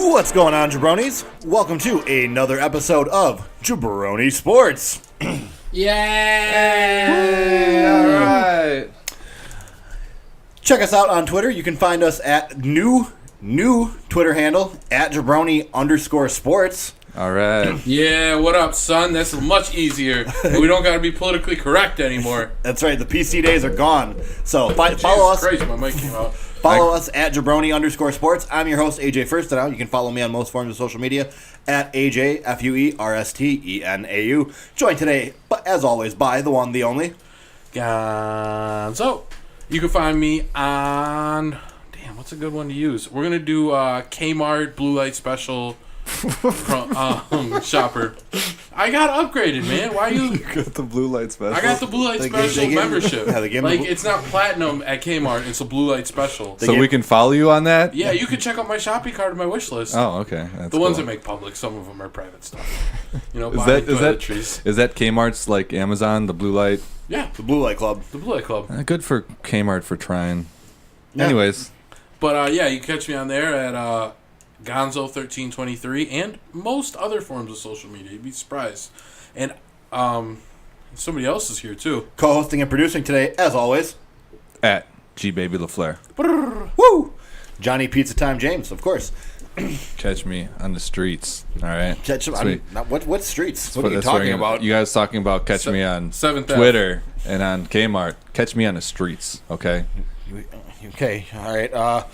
What's going on, Jabronis? Welcome to another episode of Jabroni Sports. Yay! Alright. Check us out on Twitter. You can find us at new Twitter handle at Jabroni_sports. Alright. Yeah, what up, son? That's much easier. We don't gotta be politically correct anymore. That's right. The PC days are gone. So follow us. Christ, my mic came out. Follow us at Jabroni_sports. I'm your host, AJ Firstenau. You can follow me on most forms of social media at AJFUERSTENAU. Joined today, as always, by the one, the only. So, you can find me on... Damn, what's a good one to use? We're going to do Kmart Blue Light Special shopper. I got upgraded, man. Why you... You got the Blue Light Special? I got the Blue Light Special membership. It's not platinum at Kmart. It's a Blue Light Special. So we can follow you on that? Yeah, you can check out my shopping cart and my wish list. Oh, okay. That's the ones that make public. Some of them are private stuff. You know, is that Kmart's like Amazon, the Blue Light? Yeah. The Blue Light Club. The Blue Light Club. Good for Kmart for trying. Yeah. Anyways. But, you can catch me on there at... Gonzo1323 and most other forms of social media. You'd be surprised. And somebody else is here too. Co-hosting and producing today, as always, At GBabyLaFleur. Woo! Johnny Pizza Time James, of course. Catch me on the streets. All right. Catch him. What streets? What are you That's talking about? You guys talking about catch me on 7th Twitter and on Kmart. Catch me on the streets. Okay. Okay. All right.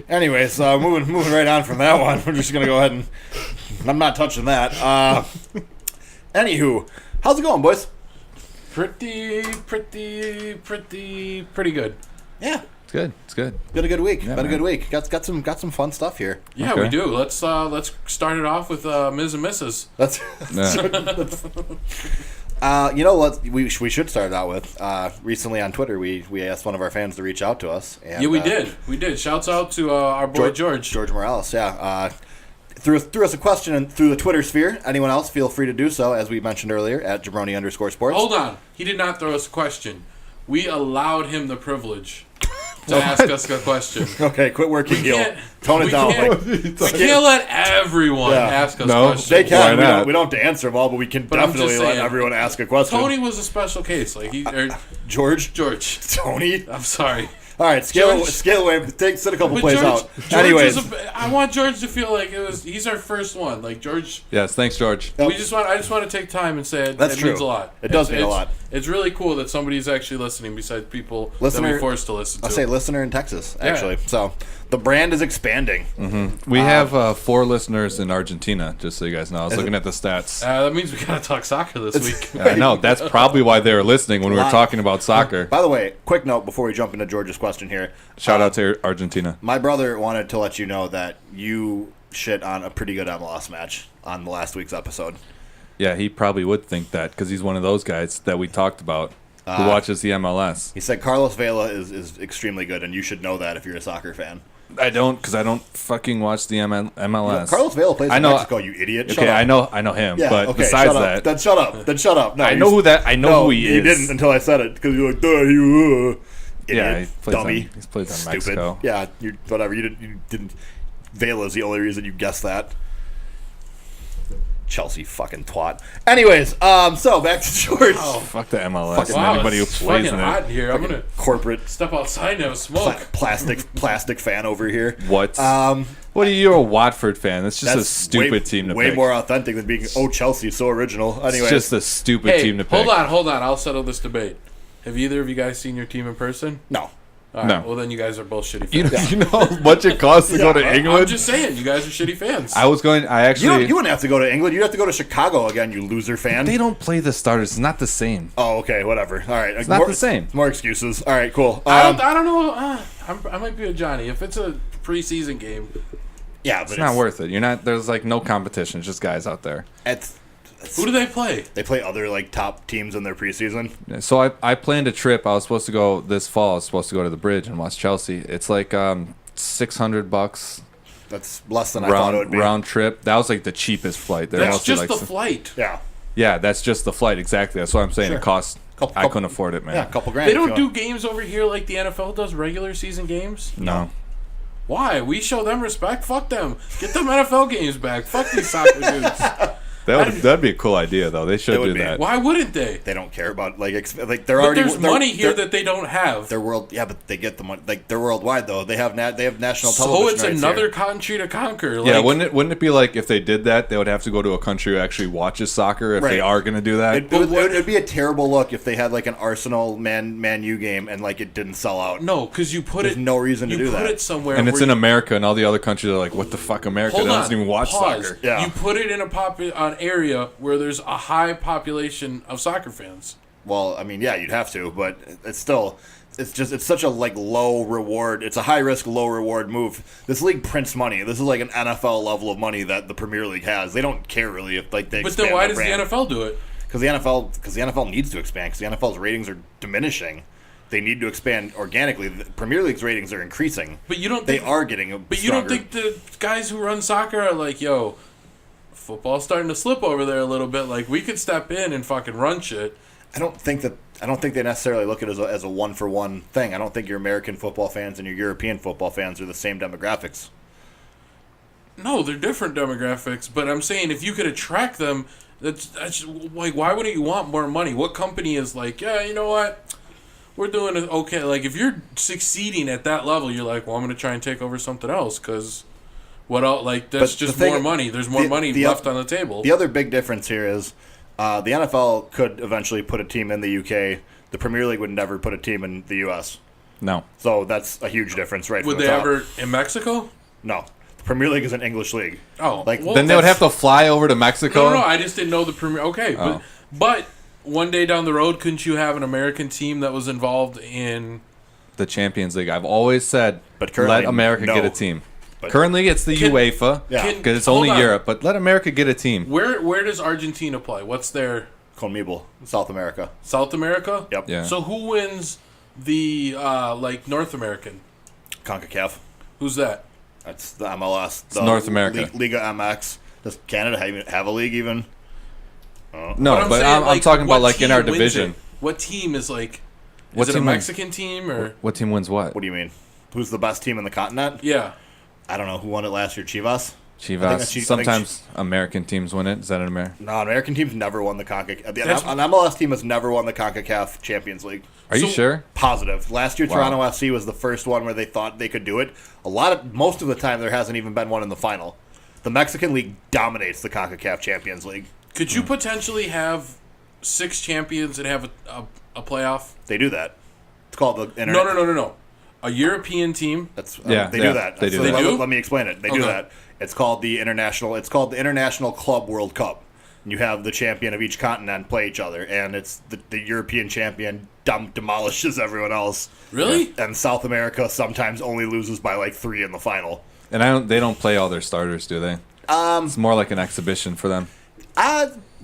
Anyways, moving right on from that one. We're just gonna go ahead and I'm not touching that. Anywho, how's it going, boys? Pretty good. Yeah. It's good. It's good. Been a good week. Yeah, Been a good week. Got some fun stuff here. Yeah, Okay. we do. Let's start it off with Ms. and Mrs. That's you know what we should start it out with. Recently on Twitter, we asked one of our fans to reach out to us. And, Yeah, we did. We did. Shouts out to our boy George Morales. Yeah. Threw us a question through the Twitter sphere. Anyone else, feel free to do so, as we mentioned earlier, at Jabroni_sports. Hold on. He did not throw us a question. We allowed him the privilege to ask us a question. Okay, quit working, Gil. Tone it down. We can't let everyone ask us questions. They can. Why not? We don't have to answer them all, but we can definitely let everyone ask a question. Tony was a special case. George. Tony. I'm sorry. All right, scale away. Sit a couple plays out. Anyways, I want George to feel like he's our first one. Like George. Yes, thanks, George. I just want to take time and say it means a lot. It does mean a lot. It's really cool that somebody's actually listening besides people that we forced to listen to. I'll say listener in Texas, actually. Yeah. So the brand is expanding. Mm-hmm. We have 4 listeners in Argentina, just so you guys know. I was looking at the stats. That means we got to talk soccer this week. I know. That's probably why they were listening when we were talking about soccer. By the way, quick note before we jump into George's question here. Shout out to Argentina. My brother wanted to let you know that you shit on a pretty good MLS match on the last week's episode. Yeah, he probably would think that because he's one of those guys that we talked about who watches the MLS. He said Carlos Vela is extremely good, and you should know that if you're a soccer fan. I don't, because I don't fucking watch the MLS. You know, Carlos Vela plays in Mexico, you idiot. Shut up. I know him, yeah, but okay, besides that... Then shut up. No, I know who he is. You didn't until I said it, because you're like, duh, you... Yeah, dummy. He plays on Stupid. Mexico. Yeah, whatever. You didn't. Vela's the only reason you guessed that. Chelsea fucking twat. Anyways, so back to George. Oh, fuck the MLS. Wow, anybody who it's plays fucking in hot it. here. I'm gonna corporate step outside and have a smoke. Plastic fan over here. What? What are you? You're a Watford fan. That's just a stupid team to pick. Way more authentic than being Chelsea, so original. Anyway, it's just a stupid team to pick. Hold on. I'll settle this debate. Have either of you guys seen your team in person? No. All right, no. Well, then you guys are both shitty fans. You know how much it costs to go to England? I'm just saying, you guys are shitty fans. I actually... You wouldn't have to go to England. You'd have to go to Chicago again, you loser fan. They don't play the starters. It's not the same. Oh, okay, whatever. All right. It's not the same. More excuses. All right, cool. I don't know. I might be with Johnny. If it's a preseason game... Yeah, but it's not worth it. You're not... There's, no competition. It's just guys out there. Who do they play? They play other top teams in their preseason. So I planned a trip. I was supposed to go this fall. I was supposed to go to the Bridge and watch Chelsea. It's like $600. That's less than I thought it would be. Round trip. That was the cheapest flight. That's just the flight. Yeah. Yeah, that's just the flight. Exactly. That's what I'm saying. Sure. It costs. I couldn't afford it, man. Yeah, a couple grand. They don't do games over here like the NFL does. Regular season games. No. Why? We show them respect. Fuck them. Get them NFL games back. Fuck these soccer dudes. That'd be a cool idea, though. They should do that. Why wouldn't they? They don't care about they're But already. There's money here that they don't have. They're but they get the money. Like they're worldwide though. They have national television. So it's rights another here. country to conquer. Yeah, wouldn't it be like if they did that, they would have to go to a country who actually watches soccer if they are going to do that? It'd be a terrible look if they had like an Arsenal Man U game and like it didn't sell out. No, because There's no reason to do that. You put it somewhere, and it's in America, and all the other countries are like, "What the fuck, America doesn't even watch soccer." Yeah. You put it in an area where there's a high population of soccer fans. Well, I mean, yeah, you'd have to, but it's such a like low reward. It's a high risk, low reward move. This league prints money. This is like an NFL level of money that the Premier League has. They don't care really if like they. But then why does the NFL do it? Because the NFL needs to expand. Because the NFL's ratings are diminishing. They need to expand organically. The Premier League's ratings are increasing. But you don't. They are getting. But you don't think the guys who run soccer are like, yo, football's starting to slip over there a little bit. Like, we could step in and fucking run shit. I don't think they necessarily look at it as a one-for-one thing. I don't think your American football fans and your European football fans are the same demographics. No, they're different demographics. But I'm saying if you could attract them, that's like, why wouldn't you want more money? What company is like, yeah, you know what? We're doing it okay. Like, if you're succeeding at that level, you're like, well, I'm going to try and take over something else because... What else? Like, that's just more money. There's more money left on the table. The other big difference here is the NFL could eventually put a team in the UK. The Premier League would never put a team in the US. No. So that's a huge difference, right? Would they ever in Mexico? No. The Premier League is an English league. Oh. Like, then they would have to fly over to Mexico? No, I just didn't know the Premier... Okay, but one day down the road, couldn't you have an American team that was involved in... The Champions League. I've always said, let America get a team. But currently, it's the UEFA because it's only Europe. But let America get a team. Where does Argentina play? What's their CONMEBOL? South America. South America. Yep. Yeah. So who wins the North American? CONCACAF. Who's that? That's the MLS. It's North America. Liga MX. Does Canada have a league even? No, but I'm talking about like in our division. What team is like? Is it a Mexican team or what team wins what? What do you mean? Who's the best team in the continent? Yeah. I don't know who won it last year. Chivas. Sometimes American teams win it. Is that an American? No, American teams never won the CONCACAF. An MLS team has never won the CONCACAF Champions League. Are you sure? Positive. Last year, Toronto FC was the first one where they thought they could do it. Most of the time, there hasn't even been one in the final. The Mexican League dominates the CONCACAF Champions League. Could you potentially have 6 champions and have a playoff? They do that. It's called the No. A European team. They do that. They do that. Let me explain it. They do that. It's called the International Club World Cup. And you have the champion of each continent play each other, and it's the European champion demolishes everyone else. Really? And South America sometimes only loses by like 3 in the final. And they don't play all their starters, do they? It's more like an exhibition for them.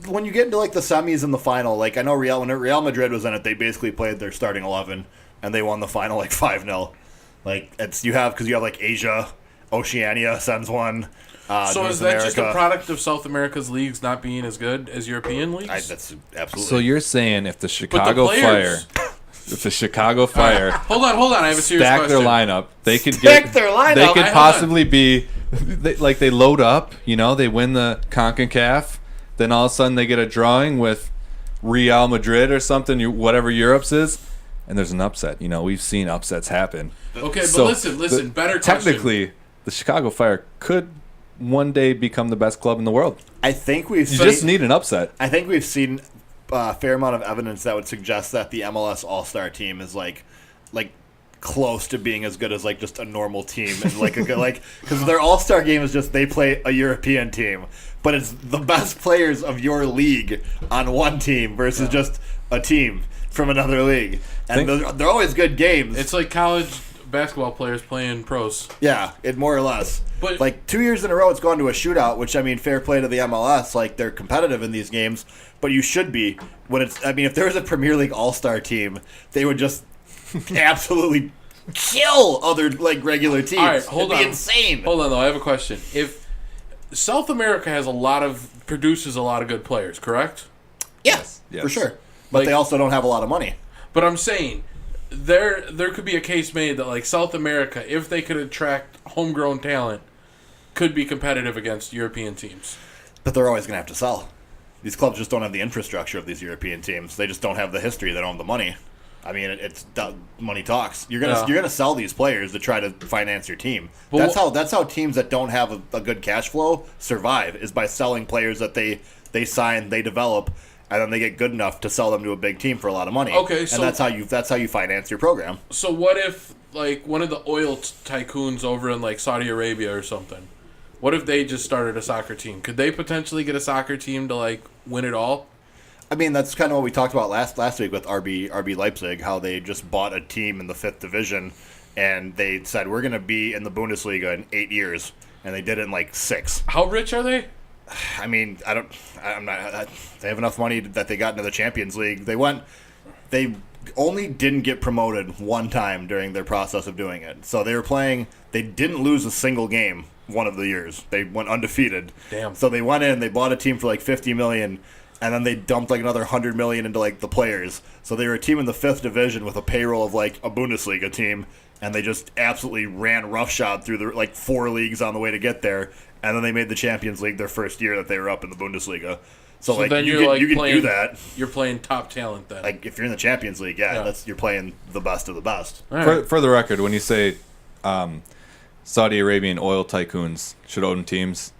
When you get into like the semis and the final, like I know when Real Madrid was in it, they basically played their starting 11. And they won the final like 5-0. Like because you have like Asia, Oceania sends one. So North is that America. Just a product of South America's leagues not being as good as European leagues? That's absolutely. So you're saying if the Chicago Fire, hold on, I have a serious stack question. their lineup, they could their lineup. They could possibly be they load up. They win the CONCACAF, then all of a sudden they get a drawing with Real Madrid or something, whatever Europe's is. And there's an upset. We've seen upsets happen. Okay, but listen, better question. Technically, the Chicago Fire could one day become the best club in the world. I think you just need an upset. I think we've seen a fair amount of evidence that would suggest that the MLS All-Star team is like close to being as good as like just a normal team and because their All-Star game is just they play a European team, but it's the best players of your league on one team versus just a team from another league, and they're always good games. It's like college basketball players playing pros. Yeah, it more or less. But like 2 years in a row, it's gone to a shootout. Which I mean, fair play to the MLS. Like they're competitive in these games, but you should be when it's. I mean, if there was a Premier League All-Star team, they would just absolutely kill other like regular teams. All right, hold on. It'd be insane. Hold on, though. I have a question. If South America produces a lot of good players, correct? Yes. For sure. But they also don't have a lot of money. But I'm saying, there could be a case made that like South America, if they could attract homegrown talent, could be competitive against European teams. But they're always going to have to sell. These clubs just don't have the infrastructure of these European teams. They just don't have the history. They don't have the money. I mean, it's money talks. You're gonna sell these players to try to finance your team. But that's how teams that don't have a good cash flow survive, is by selling players that they sign, they develop, and then they get good enough to sell them to a big team for a lot of money. Okay, so and that's how you finance your program. So what if like one of the oil tycoons over in like Saudi Arabia or something? What if they just started a soccer team? Could they potentially get a soccer team to like win it all? I mean, that's kind of what we talked about last week with RB Leipzig, how they just bought a team in the 5th division, and they said, we're going to be in the Bundesliga in 8 years, and they did it in like 6. How rich are they? I mean, they have enough money that they got into the Champions League. They only didn't get promoted one time during their process of doing it. So they didn't lose a single game one of the years. They went undefeated. Damn. So they went in, they bought a team for like $50 million, and then they dumped like another $100 million into like the players. So they were a team in the 5th division with a payroll of like a Bundesliga team, and they just absolutely ran roughshod through the like 4 leagues on the way to get there. And then they made the Champions League their first year that they were up in the Bundesliga. So like then you can do that. You're playing top talent then. Like if you're in the Champions League, you're playing the best of the best. Right. For the record, when you say Saudi Arabian oil tycoons should own teams,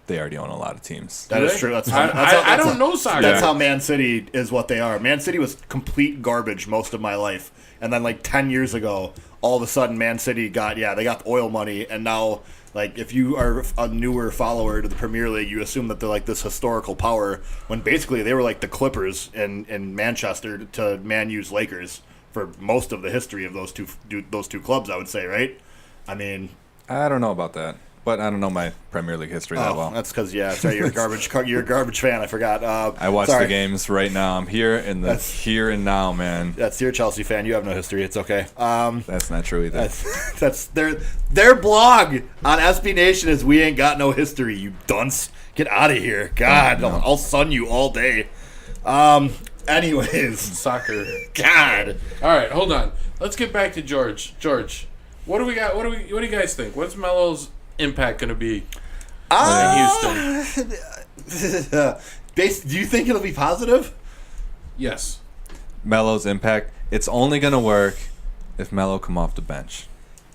they already own a lot of teams. That is true. I don't know soccer. That's how Man City is what they are. Man City was complete garbage most of my life. And then like 10 years ago, all of a sudden Man City got oil money, and now like if you are a newer follower to the Premier League, you assume that they're like this historical power, when basically they were like the Clippers in Manchester to Man U's Lakers for most of the history of those two clubs, I would say, right? I mean, I don't know about that, but I don't know my Premier League history that well. That's because you're a garbage fan. I forgot. I watch the games right now. I'm here in the here and now, man. That's you're a Chelsea fan. You have no history. It's okay. That's not true either. That's their blog on SB Nation is "We ain't got no history." You dunce, get out of here. God, I'll sun you all day. Anyways, soccer. God. All right, hold on. Let's get back to George. George, what do we got? What do you guys think? What's Melo's impact going to be in Houston? Do you think it'll be positive? Yes. Melo's impact, it's only going to work if Melo come off the bench.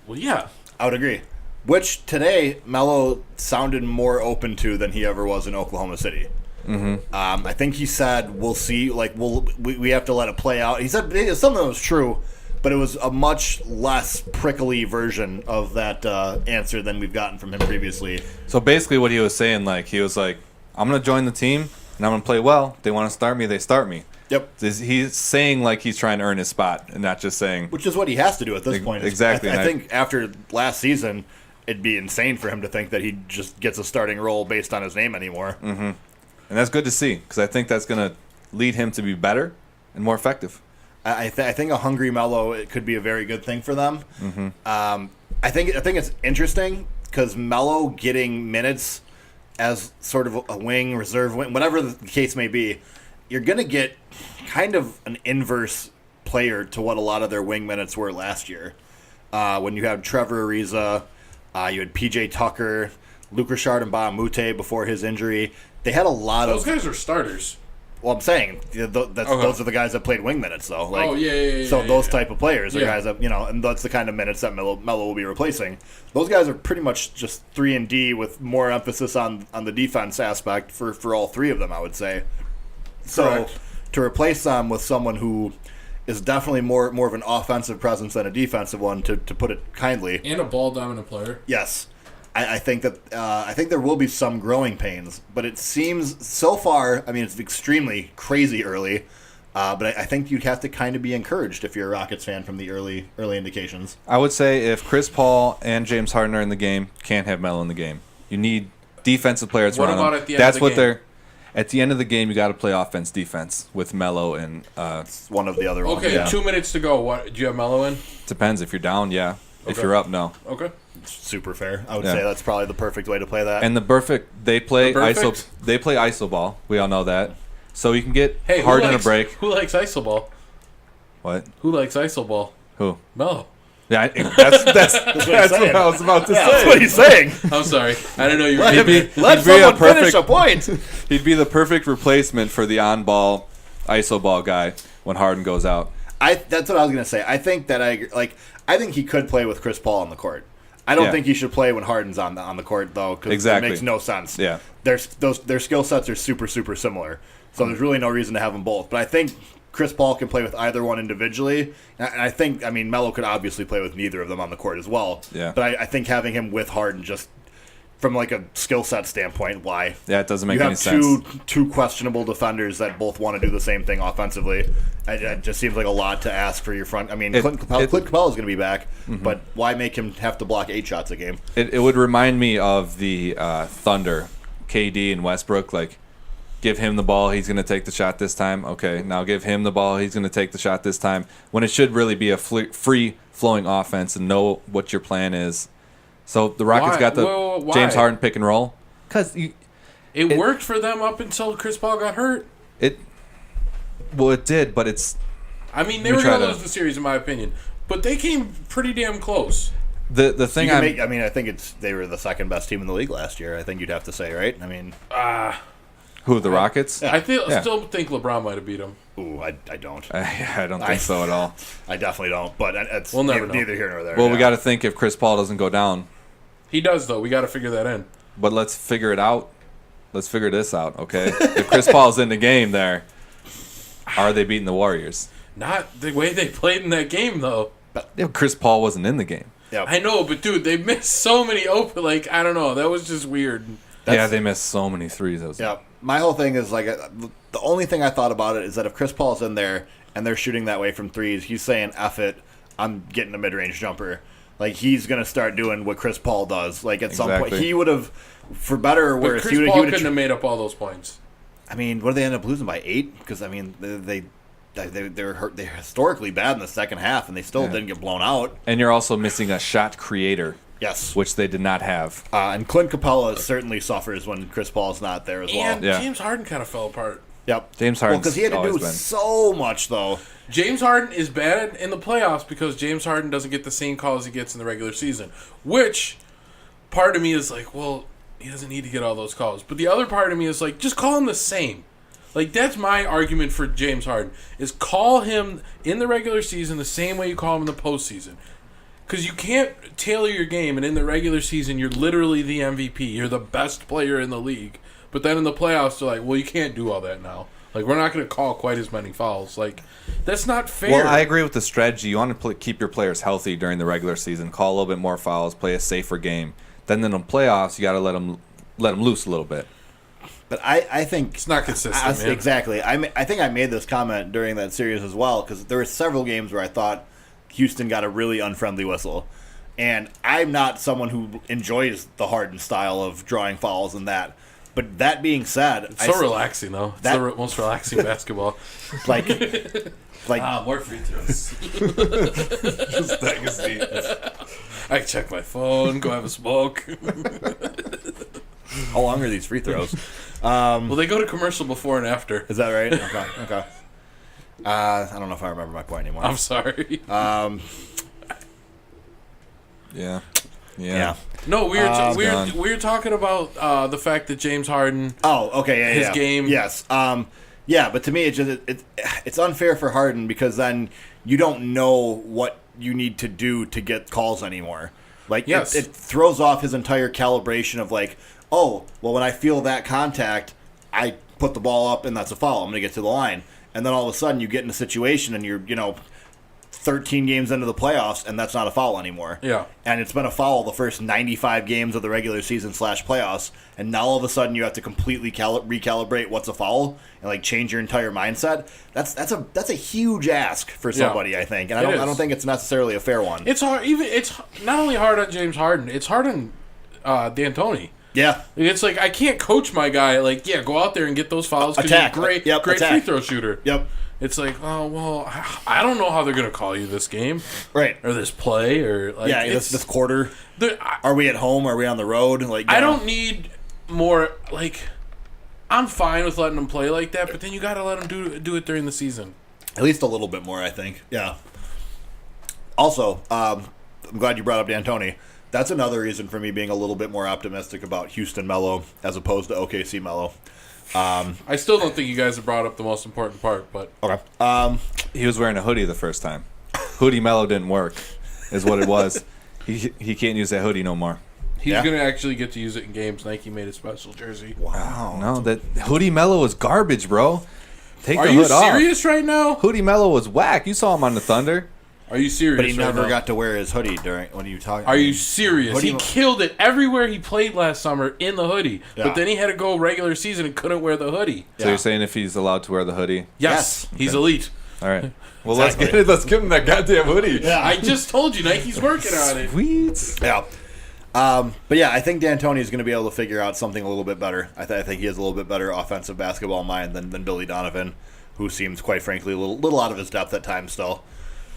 Well, yeah. I would agree. Which today Melo sounded more open to than he ever was in Oklahoma City. Mm-hmm. I think he said, "We'll see. Like, we have to let it play out." He said something that was true, but it was a much less prickly version of that answer than we've gotten from him previously. So basically, what he was saying, like he was like, "I'm gonna join the team and I'm gonna play well. If they want to start me, they start me." Yep. He's saying like he's trying to earn his spot and not just saying. Which is what he has to do at this point. Exactly. I think after last season, it'd be insane for him to think that he just gets a starting role based on his name anymore. Mm-hmm. And that's good to see, because I think that's going to lead him to be better and more effective. I think a hungry Melo, it could be a very good thing for them. Mm-hmm. I think it's interesting because Melo getting minutes as sort of a wing, reserve wing, whatever the case may be, you're going to get kind of an inverse player to what a lot of their wing minutes were last year. When you had Trevor Ariza, you had PJ Tucker, Luke Richard and Bahamute before his injury. They had a lot of... Those guys are starters. Well, I'm saying those are the guys that played wing minutes, though. Like, yeah. So those type of players are guys that, and that's the kind of minutes that Melo will be replacing. Those guys are pretty much just 3-and-D with more emphasis on the defense aspect for all three of them, I would say. So Correct. To replace them with someone who is definitely more of an offensive presence than a defensive one, to put it kindly. And a ball-dominant player. Yes. I think there will be some growing pains, but it seems so far. I mean, it's extremely crazy early, but I think you'd have to kind of be encouraged if you're a Rockets fan from the early indications. I would say if Chris Paul and James Harden are in the game, can't have Melo in the game. You need defensive players around them. At the end of the game? At the end of the game, you got to play offense, defense with Melo and. It's one of the other ones. Okay, 2 minutes to go. What do you have Melo in? Depends. If you're down, yeah. Okay. If you're up, no. Okay. Super fair. I would say that's probably the perfect way to play that. And they play ISO ball. We all know that. So you can get Harden a break. Who likes iso ball? What? Who likes iso ball? Who? Melo. Yeah, that's what I was about to say. That's what he's saying. I'm sorry. I didn't know you were Let, going him, to let he'd be a someone finish perfect- a point. He'd be the perfect replacement for the on-ball iso ball guy when Harden goes out. That's what I was gonna say. I think that I think he could play with Chris Paul on the court. I don't think he should play when Harden's on the court though, because Exactly. it makes no sense. Yeah. their skill sets are super similar, so there's really no reason to have them both. But I think Chris Paul can play with either one individually, and I think Melo could obviously play with neither of them on the court as well. Yeah. But I think having him with Harden just from like a skill set standpoint, why? Yeah, it doesn't make You any have sense. two questionable defenders that both want to do the same thing offensively. It just seems like a lot to ask for your front. I mean, Clint Capella is going to be back, but why make him have to block 8 shots a game? It would remind me of the Thunder, KD and Westbrook. Like, give him the ball, he's going to take the shot this time. Okay, now give him the ball, he's going to take the shot this time. When it should really be a free-flowing offense and know what your plan is. So the Rockets got the Why? James Harden pick and roll. Because It worked for them up until Chris Paul got hurt. it did, but it's I mean, they were going to lose the series, in my opinion. But they came pretty damn close. the thing. I think they were the second best team in the league last year. I think you'd have to say, right? I mean, Who, the Rockets? I still think LeBron might have beat him. ooh, I don't. I don't think so at all. I definitely don't. But it's We'll never know. neither here nor there. Well, yeah. we got to think if Chris Paul doesn't go down. He does, though. We got to figure that in. But let's figure it out. Let's figure this out, okay? If Chris Paul's in the game there, are they beating the Warriors? Not the way they played in that game, though. Yeah, Chris Paul wasn't in the game. Yeah. I know, but dude, they missed so many open. Like, I don't know. That was just weird. Yeah, they missed so many threes. Yeah, my whole thing is like the only thing I thought about it is that if Chris Paul's in there and they're shooting that way from threes, he's saying "F it, I'm getting a mid-range jumper." Like he's gonna start doing what Chris Paul does. Like at some point, he would have, for better or But worse, Chris he would Paul have. couldn't have made up all those points. I mean, what did they end up losing by 8? Because I mean, they're historically bad in the second half, and they still didn't get blown out. And you're also missing a shot creator. Yes, Which they did not have. and Clint Capella certainly suffers when Chris Paul's not there as well. And Yeah. James Harden kind of fell apart. Yep, James Harden's because he had to always do been. so much though. James Harden is bad in the playoffs because James Harden doesn't get the same calls he gets in the regular season. Which part of me is like, well, he doesn't need to get all those calls. But the other part of me is like, just call him the same. Like, that's my argument for James Harden, is call him in the regular season the same way you call him in the postseason. Because you can't tailor your game, and in the regular season, you're literally the MVP. You're the best player in the league. But then in the playoffs, they're like, well, you can't do all that now. Like, we're not going to call quite as many fouls. Like, that's not fair. Well, I agree with the strategy. You want to keep your players healthy during the regular season. Call a little bit more fouls. Play a safer game. Then in the playoffs, you got to let them loose a little bit. But I think It's not consistent, man. Exactly. I think I made this comment during that series as well because there were several games where I thought Houston got a really unfriendly whistle, and I'm not someone who enjoys the Harden style of drawing fouls and that. But that being said, It's so relaxing, though. It's the most relaxing basketball. like More free throws. I can check my phone, go have a smoke. how long are these free throws? Well, they go to commercial before and after. Is that right? Okay. I don't know if I remember my point anymore. I'm sorry. Yeah. No, we gone. were talking about the fact that James Harden. Oh, okay, yeah, His yeah. game. Yes. Yeah, but to me, it's unfair for Harden because then you don't know what you need to do to get calls anymore. Like, Yes. it throws off his entire calibration of like, oh, well, when I feel that contact, I put the ball up and that's a foul. I'm going to get to the line. And then all of a sudden you get in a situation and you're, 13 games into the playoffs, and that's not a foul anymore. Yeah. And it's been a foul the first 95 games of the regular season / playoffs, and now all of a sudden you have to completely recalibrate what's a foul and like change your entire mindset. That's a huge ask for somebody, I think, and I don't think it's necessarily a fair one. It's hard. It's not only hard on James Harden. It's hard on D'Antoni. Yeah. It's like I can't coach my guy. Like, yeah, go out there and get those fouls because Attack. you're great, Yep, great attack. free throw shooter. Yep. It's like, oh well, I don't know how they're gonna call you this game, Right. or this play, or like, Yeah. This quarter. Are we at home? Are we on the road? Like, I don't need more. Like, I'm fine with letting them play like that, but then you got to let them do it during the season. At least a little bit more, I think. Yeah. Also, I'm glad you brought up D'Antoni. That's another reason for me being a little bit more optimistic about Houston Melo as opposed to OKC Melo. I still don't think you guys have brought up the most important part, but Okay. He was wearing a hoodie the first time. Hoodie Mellow didn't work, is what it was. He can't use that hoodie no more. he's going to actually get to use it in games. Nike made a special jersey. Wow. No, that Hoodie Mellow was garbage, bro. Take Are the you hood off. serious right now? Hoodie Mellow was whack. You saw him on the Thunder. Are you serious? But he right never now? got to wear his hoodie during when you talk. Are you serious? Hoodie- He killed it everywhere he played last summer in the hoodie. Yeah. But then he had to go regular season and couldn't wear the hoodie. So you're saying if he's allowed to wear the hoodie? Yes, Yes. he's elite. All right. Well, Exactly. let's give him that goddamn hoodie. Yeah. I just told you Nike's working on it. Sweet. Yeah. But yeah, I think D'Antoni is going to be able to figure out something a little bit better. I think he has a little bit better offensive basketball mind than Billy Donovan, who seems, quite frankly, a little out of his depth at times still.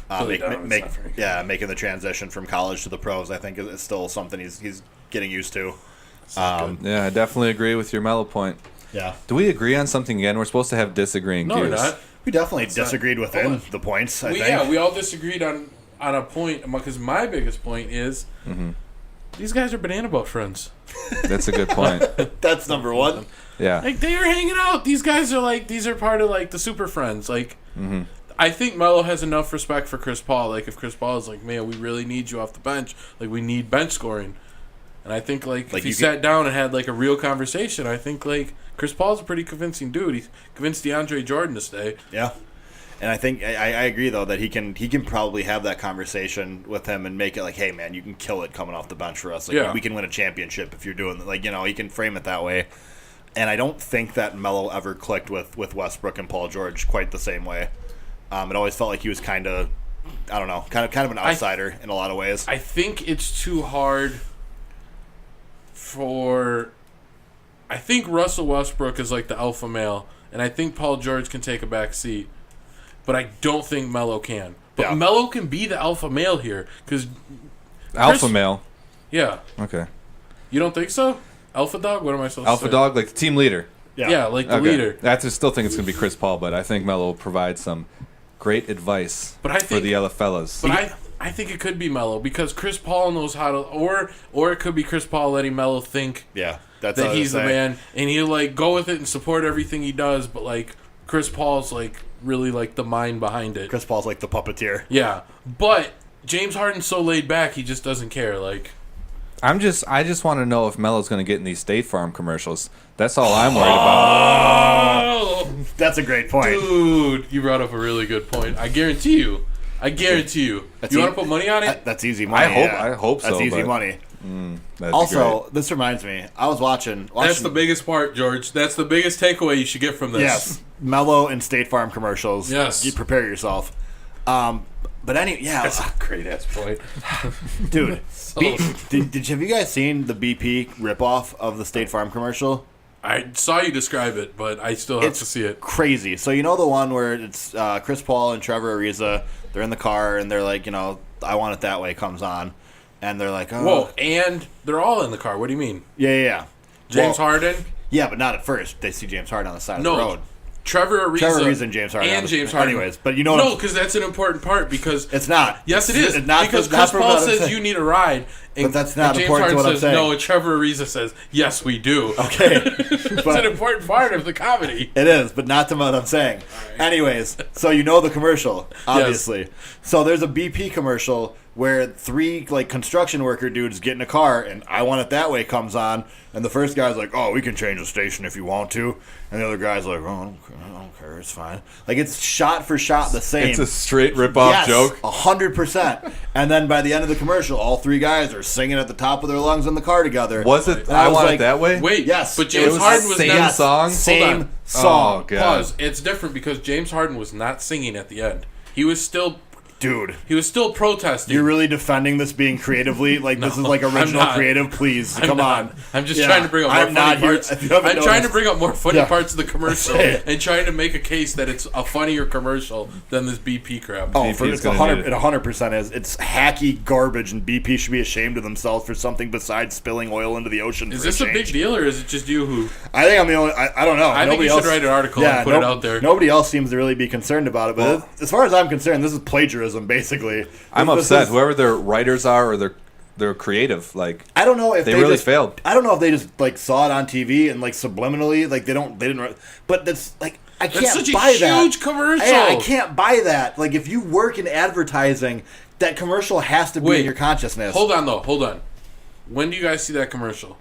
Billy Donovan's not very good. Making the transition from college to the pros, I think, is still something he's getting used to. Yeah, I definitely agree with your Mellow point. Yeah. Do we agree on something again? We're supposed to have disagreeing No, we're views. not. We definitely disagreed hold within on. the points, I think. Yeah, we all disagreed on a point, because my biggest point is these guys are banana boat friends. That's a good point. That's number one. Yeah. Like, they are hanging out. These guys are like, these are part of like the super friends. Like, I think Melo has enough respect for Chris Paul. Like, if Chris Paul is like, man, we really need you off the bench. Like, we need bench scoring. And I think, like if he sat down and had, like, a real conversation, I think, like, Chris Paul's a pretty convincing dude. He convinced DeAndre Jordan to stay. Yeah. And I think I agree though that he can probably have that conversation with him and make it like, hey man, you can kill it coming off the bench for us. Like, Yeah. we can win a championship if you're doing he can frame it that way. And I don't think that Melo ever clicked with Westbrook and Paul George quite the same way. It always felt like he was kind of, I don't know, kind of an outsider in a lot of ways. I think it's too hard for. I think Russell Westbrook is like the alpha male, and I think Paul George can take a back seat. But I don't think Melo can. But Yeah. Melo can be the alpha male here, because Alpha male. yeah, Okay. you don't think so? Alpha dog? What am I supposed Alpha to say? dog, like the team leader. Yeah, like the Okay. leader. I still think it's going to be Chris Paul, but I think Melo will provide some great advice But I for think- the other fellas. But I think it could be Melo, because Chris Paul knows how to, or it could be Chris Paul letting Melo think Yeah, that's that what I was he's the saying. man, and he'll like go with it and support everything he does. But like Chris Paul's like really like the mind behind it. Chris Paul's like the puppeteer. Yeah, but James Harden's so laid back, he just doesn't care. Like, I just want to know if Melo's going to get in these State Farm commercials. That's all I'm worried about. oh, That's a great point. dude, you brought up a really good point. I guarantee you. That's You want e- to put money on it? That's easy money. I hope so, That's easy but- money. That'd be Also, great. this reminds me. I was watching. That's the biggest part, George. That's the biggest takeaway you should get from this. Yes, Mello and State Farm commercials. Yes. You prepare yourself. But That's a great ass point. dude. Have you guys seen the BP ripoff of the State Farm commercial? I saw you describe it, but I still have It's to see it. crazy. So you know the one where it's Chris Paul and Trevor Ariza. They're in the car and they're like, I Want It That Way comes on, and they're like, oh, Whoa, and they're all in the car. What do you mean? yeah. James Well, Harden? Yeah, but not at first. They see James Harden on the side No. of the road. Trevor Ariza and James Harden. and James Harden. Anyways, but you know what? No, because that's an important part. Because It's not. yes, it is. It's not because not Chris for Paul what I'm says saying. you need a ride, and, But that's not and James important to Harden what I'm says saying. no. And Trevor Ariza says yes, we do. Okay. It's But- an important part of the comedy. It is, but not to what I'm saying. Anyways, so you know the commercial, obviously. So there's a BP commercial where 3 construction worker dudes get in a car and I Want It That Way comes on, and the first guy's like, "Oh, we can change the station if you want to," and the other guy's like, "Oh, I don't care, it's fine." Like, it's shot for shot the same. It's a straight rip-off Yes, joke. 100%. And then by the end of the commercial, all 3 guys are singing at the top of their lungs in the car together. Was it And I I was Want like, It That Way? Wait, Yes, but it James was Harden was same not. song? Same on. song. Oh, God. Pause. It's different because James Harden was not singing at the end. He was still Dude. He was still protesting. You're really defending this being creatively? Like, this is like original creative? Please, come on. I'm just trying to bring up more funny parts. I'm trying to bring up more funny parts of the commercial and trying to make a case that it's a funnier commercial than this BP crap. Oh, it 100% is. It's hacky garbage, and BP should be ashamed of themselves for something besides spilling oil into the ocean. Is this a big deal, or is it just you who... I think I'm the only... I don't know. I think you should write an article and put it out there. Nobody else seems to really be concerned about it, but as far as I'm concerned, this is plagiarism, basically. I'm upset. Whoever their writers are or they're creative, like, I don't know if they really just failed. I don't know if they just like saw it on TV and like subliminally, like they didn't. But that's like I can't such buy a that. huge commercial. Yeah, I can't buy that. Like if you work in advertising, that commercial has to be in your consciousness. Hold on. When do you guys see that commercial?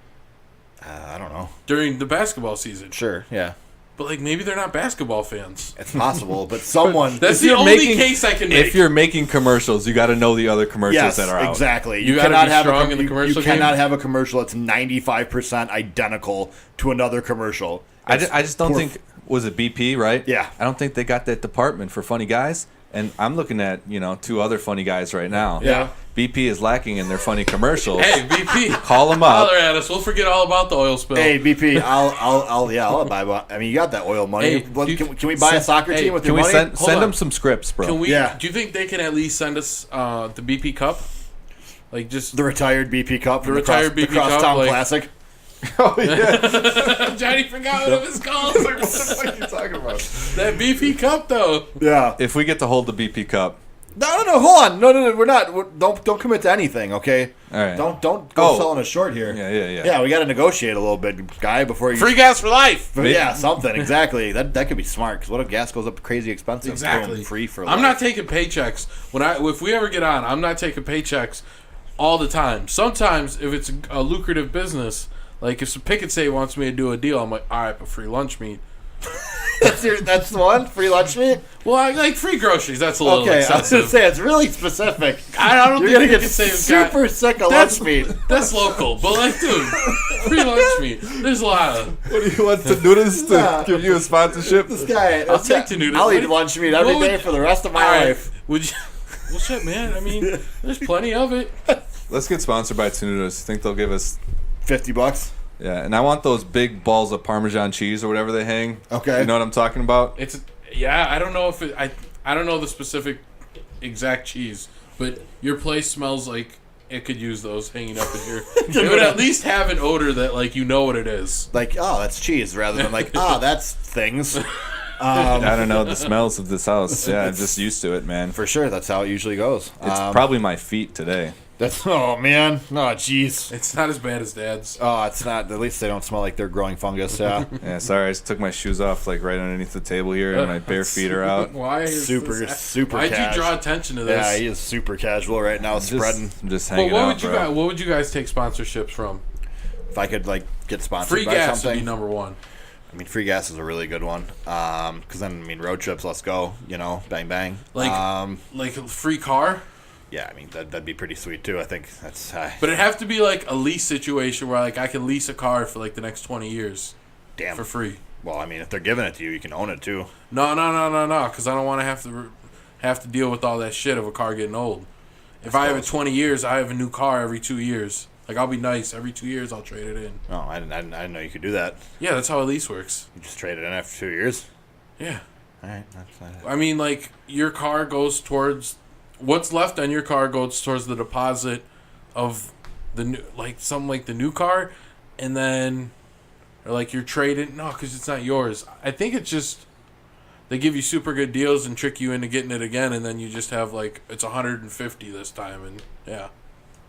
I don't know. During the basketball season. Sure, yeah. But like maybe they're not basketball fans. It's possible, but someone. That's the only case I can make. If you're making commercials, you got to know the other commercials that are out. Exactly. You cannot have strong in the commercial. You cannot have a commercial that's 95% identical to another commercial. I just don't think. Was it BP, right? Yeah. I don't think they got that department for funny guys. And I'm looking at, two other funny guys right now. Yeah. BP is lacking in their funny commercials. Hey, BP. Call them up. Holler at us. We'll forget all about the oil spill. Hey, BP, I'll buy one. I mean, you got that oil money. Hey, can we buy a soccer team with your money? Can we send them some scripts, bro? Can we? Yeah. Do you think they can at least send us the BP Cup? Like just the retired BP Cup, the retired BP Cup, Crosstown Classic. Oh yeah, Johnny forgot what it was called. Like, what the fuck are you talking about? That BP Cup, though. Yeah. If we get to hold the BP Cup. No, hold on. No, we're not. Don't commit to anything, okay? All right. Don't go selling us short here. Yeah. Yeah, we got to negotiate a little bit, guy, before you. Free gas for life. Yeah, something exactly. That could be smart. Because what if gas goes up crazy expensive? Exactly. Free for life. I'm not taking paychecks if we ever get on. I'm not taking paychecks all the time. Sometimes if it's a lucrative business. Like, if some picket say wants me to do a deal, I'm like, all right, but free lunch meat. That's the one? Free lunch meat? Well, I like free groceries. That's a little excessive. I was going to say, it's really specific. I don't You're think going to get super sick of lunch meat. That's local. But, like, dude, free lunch meat. There's a lot of... What do you want Tenutas to give you a sponsorship? This guy... I'll take Tenutas. I'll eat lunch meat every day for the rest of my life. Would you... Well, shit, man. I mean, there's plenty of it. Let's get sponsored by Tenutas. Think they'll give us... $50? Yeah, and I want those big balls of Parmesan cheese or whatever they hang. Okay. You know what I'm talking about? I don't know if I don't know the specific exact cheese, but your place smells like it could use those hanging up in here. It would at least have an odor that, like, you know what it is. Like, oh, that's cheese, rather than like, that's things. I don't know the smells of this house. Yeah, I'm just used to it, man. For sure, that's how it usually goes. It's probably my feet today. Oh man, jeez. It's not as bad as Dad's. Oh, it's not. At least they don't smell like they're growing fungus. Yeah. Yeah. Sorry, I just took my shoes off like right underneath the table here, and my bare feet are out. Why is super? Why'd you draw attention to this? Yeah, he is super casual right now, spreading. Just hanging out, bro. What would you guys take sponsorships from? If I could get sponsored free by gas something, would be number one. I mean, free gas is a really good one. Because then, road trips, let's go. Bang bang. Like a free car. Yeah, I mean, that'd be pretty sweet, too. I think that's... But it'd have to be, like, a lease situation where, like, I can lease a car for, like, the next 20 years. Damn. For free. Well, I mean, if they're giving it to you, you can own it, too. No, because I don't want to have to deal with all that shit of a car getting old. If I have it 20 years, I have a new car every 2 years. Like, I'll be nice. Every 2 years, I'll trade it in. Oh, I didn't know you could do that. Yeah, that's how a lease works. You just trade it in after 2 years? Yeah. All right. That's fine. I mean, like, your car goes towards... What's left on your car goes towards the deposit of the new, like something like the new car, and then, or like you're trading. No, because it's not yours. I think it's just they give you super good deals and trick you into getting it again, and then you just have like it's 150 this time, and yeah.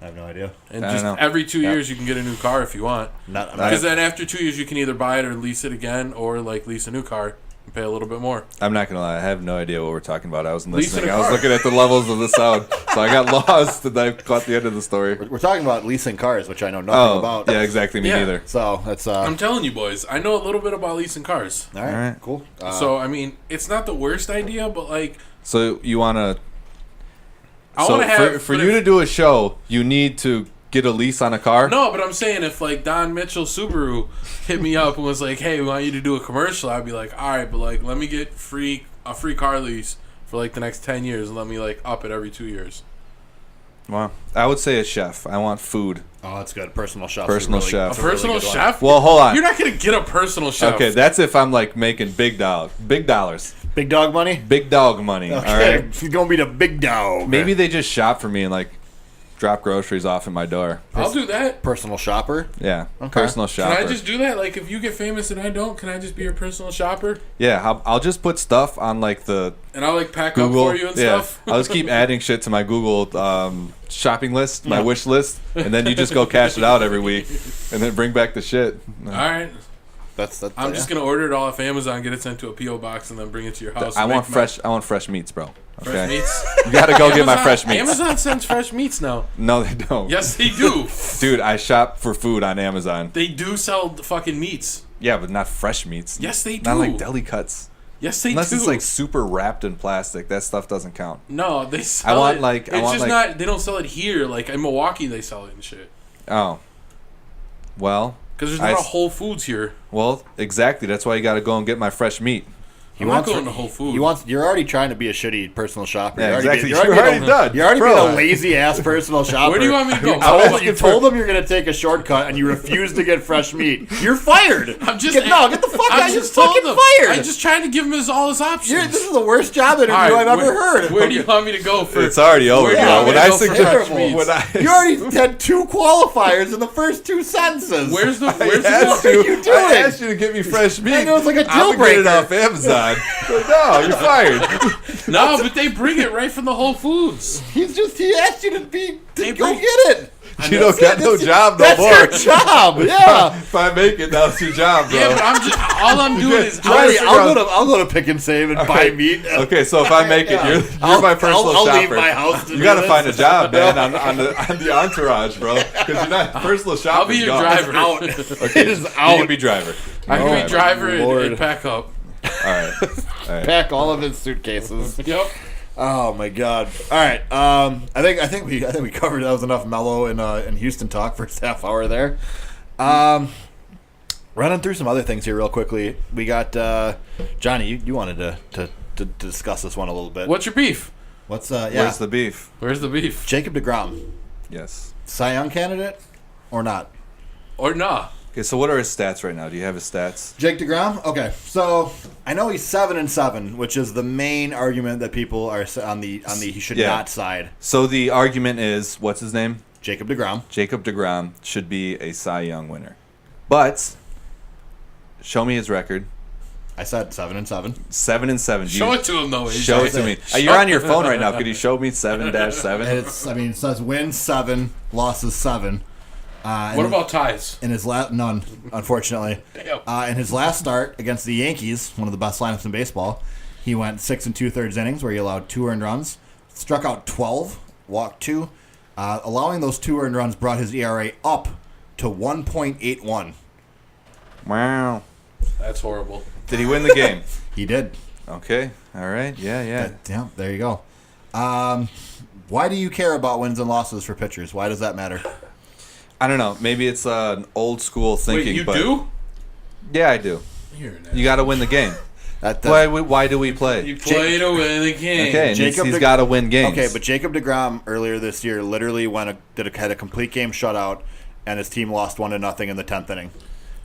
I have no idea. And just every 2 years you can get a new car if you want. Because then after 2 years you can either buy it or lease it again, or like lease a new car. Pay a little bit more. I'm not gonna lie, I have no idea what we're talking about. I wasn't listening. I was looking at the levels of the sound, so I got lost and I caught the end of the story. We're talking about leasing cars, which I know nothing about. Yeah, exactly. Me neither. So that's. I'm telling you, boys, I know a little bit about leasing cars. All right. Cool. So I mean, it's not the worst idea, but like. So you wanna? I want to have for you to do a show, you need to get a lease on a car? No, but I'm saying if like Don Mitchell Subaru hit me up and was like, "Hey, we want you to do a commercial," I'd be like, "All right, but like let me get a free car lease for like the next 10 years and let me like up it every 2 years. Well, I would say a chef. I want food. Oh, that's good. Personal chef. Personal chef. A personal chef? Well, hold on. You're not gonna get a personal chef. Okay, that's if I'm like making big dollars. Big dog money? Big dog money. Okay. All right. He's going to be the big dog. Maybe they just shop for me and like drop groceries off at my door. I'll do that. Personal shopper? Yeah. Okay. Personal shopper. Can I just do that? Like, if you get famous and I don't, can I just be your personal shopper? Yeah, I'll just put stuff on like the And I'll like pack Google. up for you and Yeah, stuff. I'll just keep adding shit to my Google shopping list, my wish list, and then you just go cash it out every week, and then bring back the shit. All right. I'm just gonna order it all off Amazon, get it sent to a PO box, and then bring it to your house. I want fresh meats, bro. Okay? Fresh meats. You gotta go get my fresh meats. Amazon sends fresh meats now. No, they don't. Yes, they do. Dude, I shop for food on Amazon. They do sell fucking meats. Yeah, but not fresh meats. Yes, they do. Not like deli cuts. Yes, they Unless do. it's like super wrapped in plastic, that stuff doesn't count. No, they sell want it. like- I it's want just like- not. They don't sell it here. Like in Milwaukee, they sell it and shit. Oh, well. Because there's not a Whole Foods here. Well, exactly. That's why you got to go and get my fresh meat. I'm not going to Whole Foods. You're already trying to be a shitty personal shopper. Yeah, exactly. You're already done. You're already Bro. being a lazy ass personal shopper. Where do you want me to go? You told them you're going to take a shortcut and you refuse to get fresh meat. You're fired. I'm just get the fuck out. You're told fucking them. fired. I'm just trying to give him all his options. This is the worst job interview All right, I've ever heard. Where do you want me to go for? It's already over, Where do you bro. want me When to I go for suggest, fresh meats? when I You already had 2 qualifiers in the first 2 sentences. Where's the? I asked What are you, you doing? I asked you to get me fresh meat. I know it's like a deal I'm gonna get it breaker. off Amazon. But no, you're fired. No, but they bring it right from the Whole Foods. He asked you to go bring- get it. You don't got no job no That's more. your job. Yeah. If I make it, that's your job, bro. Yeah, but all I'm doing is Marty, I'll go to Pick and Save and buy meat. Okay, so if I make it, you're my personal I'll shopper. leave my house. You gotta find a job, man, on the entourage, bro. Because you're not personal shopper. I'll be your driver. Out. Okay, It is you out. can be driver. I can be driver Lord. and pack up. All right. Pack all of his suitcases. Yep. Oh my god! All right, I think we covered that was enough mellow in Houston talk first half hour there. Running through some other things here real quickly. We got Johnny. You wanted to discuss this one a little bit. What's your beef? What's Where's the beef? Where's the beef? Jacob deGrom, Yes. Cy Young candidate or not? Or nah? Okay, so what are his stats right now? Do you have his stats? Jake deGrom. Okay, so I know he's 7-7, which is the main argument that people are on the he should not side. So the argument is, what's his name? Jacob deGrom. Jacob deGrom should be a Cy Young winner. But show me his record. I said 7-7. 7-7. Show it to him though. Show it to me. You're on your phone right now. Could you show me 7-7? It says wins 7, losses 7. What about ties? In his none, unfortunately. Damn. In his last start against the Yankees, one of the best lineups in baseball, he went 6 2/3 innings where he allowed 2 earned runs, struck out 12, walked 2. Allowing those 2 earned runs brought his ERA up to 1.81. Wow. That's horrible. Did he win the game? He did. Okay. All right. Yeah. Yeah, there you go. Why do you care about wins and losses for pitchers? Why does that matter? I don't know. Maybe it's an old school thinking. Wait, you but do? Yeah, I do. You're an You got to win the game. Why do we play? You play to win the game. Okay, and he's got to win games. Okay, but Jacob deGrom earlier this year literally had a complete game shutout, and his team lost 1-0 in the 10th inning.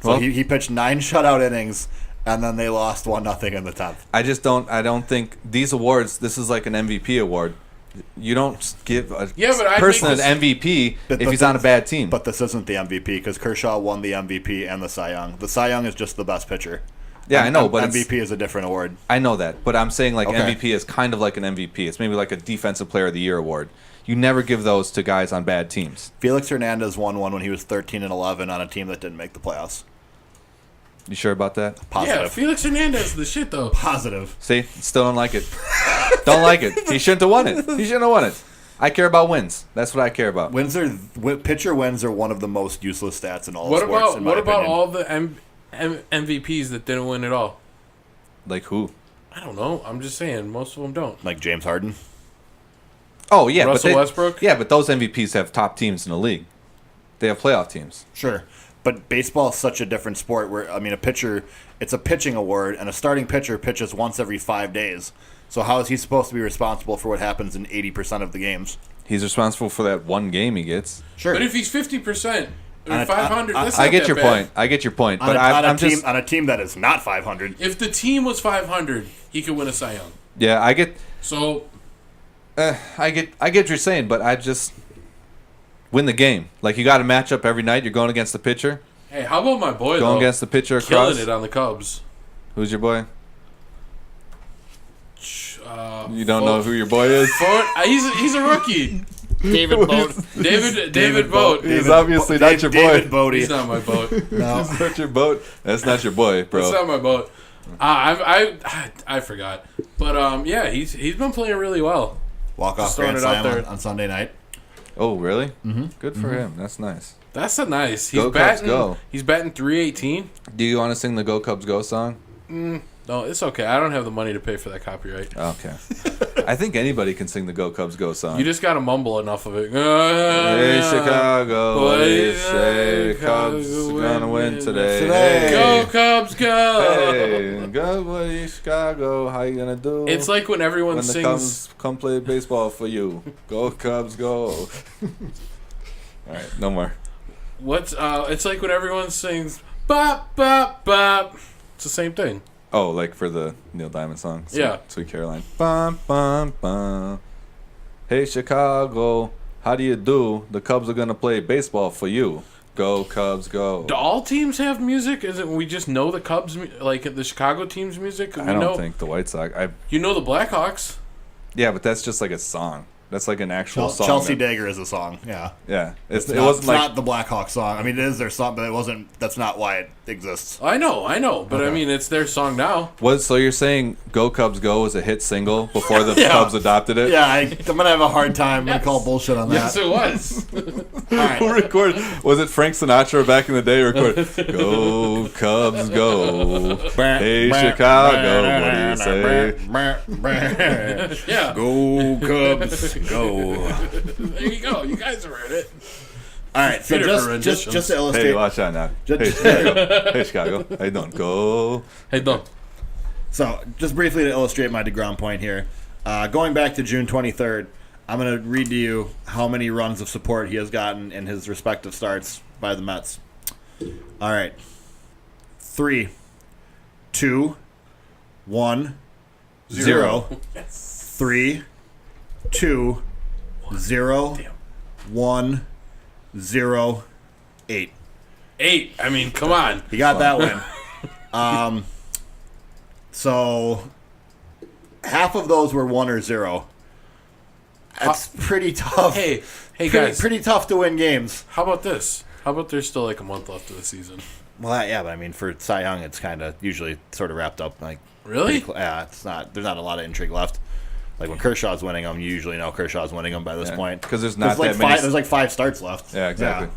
So Well- he pitched 9 shutout innings, and then they lost 1-0 in the 10th. I don't think these awards. This is like an MVP award. You don't give a person an MVP if he's on a bad team. But this isn't the MVP because Kershaw won the MVP and the Cy Young. The Cy Young is just the best pitcher. Yeah, I know, but MVP is a different award. I know that, but I'm saying like Okay. MVP is kind of like an MVP. It's maybe like a Defensive Player of the Year award. You never give those to guys on bad teams. Felix Hernandez won one when he was 13-11 on a team that didn't make the playoffs. You sure about that? Positive. Yeah, Felix Hernandez is the shit though. Positive. See, still don't like it. Don't like it. He shouldn't have won it. He shouldn't have won it. I care about wins. That's what I care about. Pitcher wins are one of the most useless stats in all of What sports. about in my opinion. all the MVPs that didn't win at all? Like who? I don't know. I'm just saying most of them don't. Like James Harden? Oh yeah, Russell but Westbrook? Yeah, but those MVPs have top teams in the league. They have playoff teams. Sure. But baseball is such a different sport where, I mean, a pitcher, it's a pitching award, and a starting pitcher pitches once every 5 days. So how is he supposed to be responsible for what happens in 80% of the games? He's responsible for that one game he gets. Sure. But if he's 50%, On a- 500, that's I not get that your bad. point. I get your point. But on a team that is not 500. If the team was 500, he could win a Cy Young. Yeah, I get So what you're saying, but I just win the game. Like, you got a matchup every night. You're going against the pitcher. hey, how about my boy Going though? against the pitcher across. Killing it on the Cubs. Who's your boy? You don't know who your boy is? He's a rookie. David Boat. David Boat. He's obviously not your boy. David Bodie. He's not my boat. No. That's not your boat. That's not your boy, bro. That's not my boat. I forgot. But yeah, he's been playing really well. Walk-off Just throwing grand it out slam there. on Sunday night. Oh, really? Mm-hmm. Good for him. That's nice. That's a nice. He's Go Cubs, batting. go. He's batting 318. Do you want to sing the Go Cubs Go song? No, it's okay. I don't have the money to pay for that copyright. Okay. I think anybody can sing the Go Cubs Go song. You just gotta mumble enough of it. Hey, Chicago, what do you say? Cubs gonna win today. Today. Go Cubs, go! Hey, go, buddy, Chicago. How you gonna do? It's like when everyone when the sings. Cubs come play baseball for you. Go Cubs, go. All right, no more. It's like when everyone sings. Bop bop bop. It's the same thing. Oh, like for the Neil Diamond song? Yeah. Sweet Caroline. Bum, bum, bum. Hey, Chicago, how do you do? The Cubs are going to play baseball for you. Go, Cubs, go. Do all teams have music? Is it we just know the Cubs, like the Chicago team's music? I don't think the White Sox. You know the Blackhawks. Yeah, but that's just like a song. That's like an actual song. Chelsea that- Dagger is a song. Yeah. Yeah. It's it wasn't like. not the Blackhawk song. I mean, it is their song, but it wasn't. That's not why it exists. I know, but I Okay. mean it's their song now. So you're saying Go Cubs Go was a hit single before the Yeah. Cubs adopted it? Yeah, I'm gonna have a hard time. I'm gonna call bullshit on that. Yes, it was. All right. Who recorded? Was it Frank Sinatra back in the day? Recorded. Go Cubs go. Hey Chicago, what do you say? Yeah. Go Cubs, go! There you go. You guys have heard it. All right, so Peter for just to Hey, illustrate. watch out now. Hey Just- Chicago, hey Chicago, how you doing? Go. Hey, don't. So, just briefly to illustrate my DeGrom point here, going back to June 23rd, I'm going to read to you how many runs of support he has gotten in his respective starts by the Mets. All right. 3, 2, 1, 0. 3, 2, 0, 1, 0, 8. 8. I mean, come on. He got that win. So half of those were 1 or 0. That's pretty tough. Hey, guys. Pretty tough to win games. How about this? How about there's still like a month left of the season? Well, yeah, but I mean, for Cy Young, it's kind of usually sort of wrapped up. Like, Really? yeah, it's not. There's not a lot of intrigue left. Like when Kershaw's winning them, you usually know Kershaw's winning them by this point because there's not like that many. There's like 5 starts left. Yeah, exactly.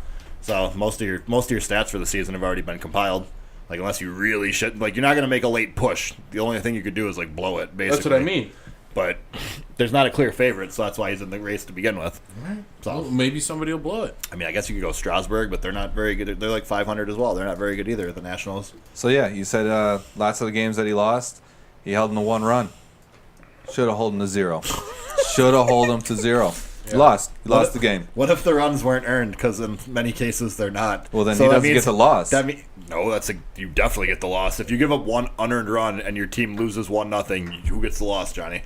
So most of your stats for the season have already been compiled. Like unless you really should, like you're not gonna make a late push. The only thing you could do is like blow it. Basically, That's what I mean. But there's not a clear favorite, so that's why he's in the race to begin with. So Well, maybe somebody will blow it. I mean, I guess you could go Strasburg, but they're not very good. They're like 500 as well. They're not very good either. The Nationals. So yeah, you said lots of the games that he lost, he held him to 1 run. Should have held him to 0. Should have held him to 0. He lost. He lost the game. What if the runs weren't earned? Because in many cases they're not. Well, then So he that doesn't means- get the loss. You definitely get the loss. If you give up 1 unearned run and your team loses 1-0, who gets the loss, Johnny?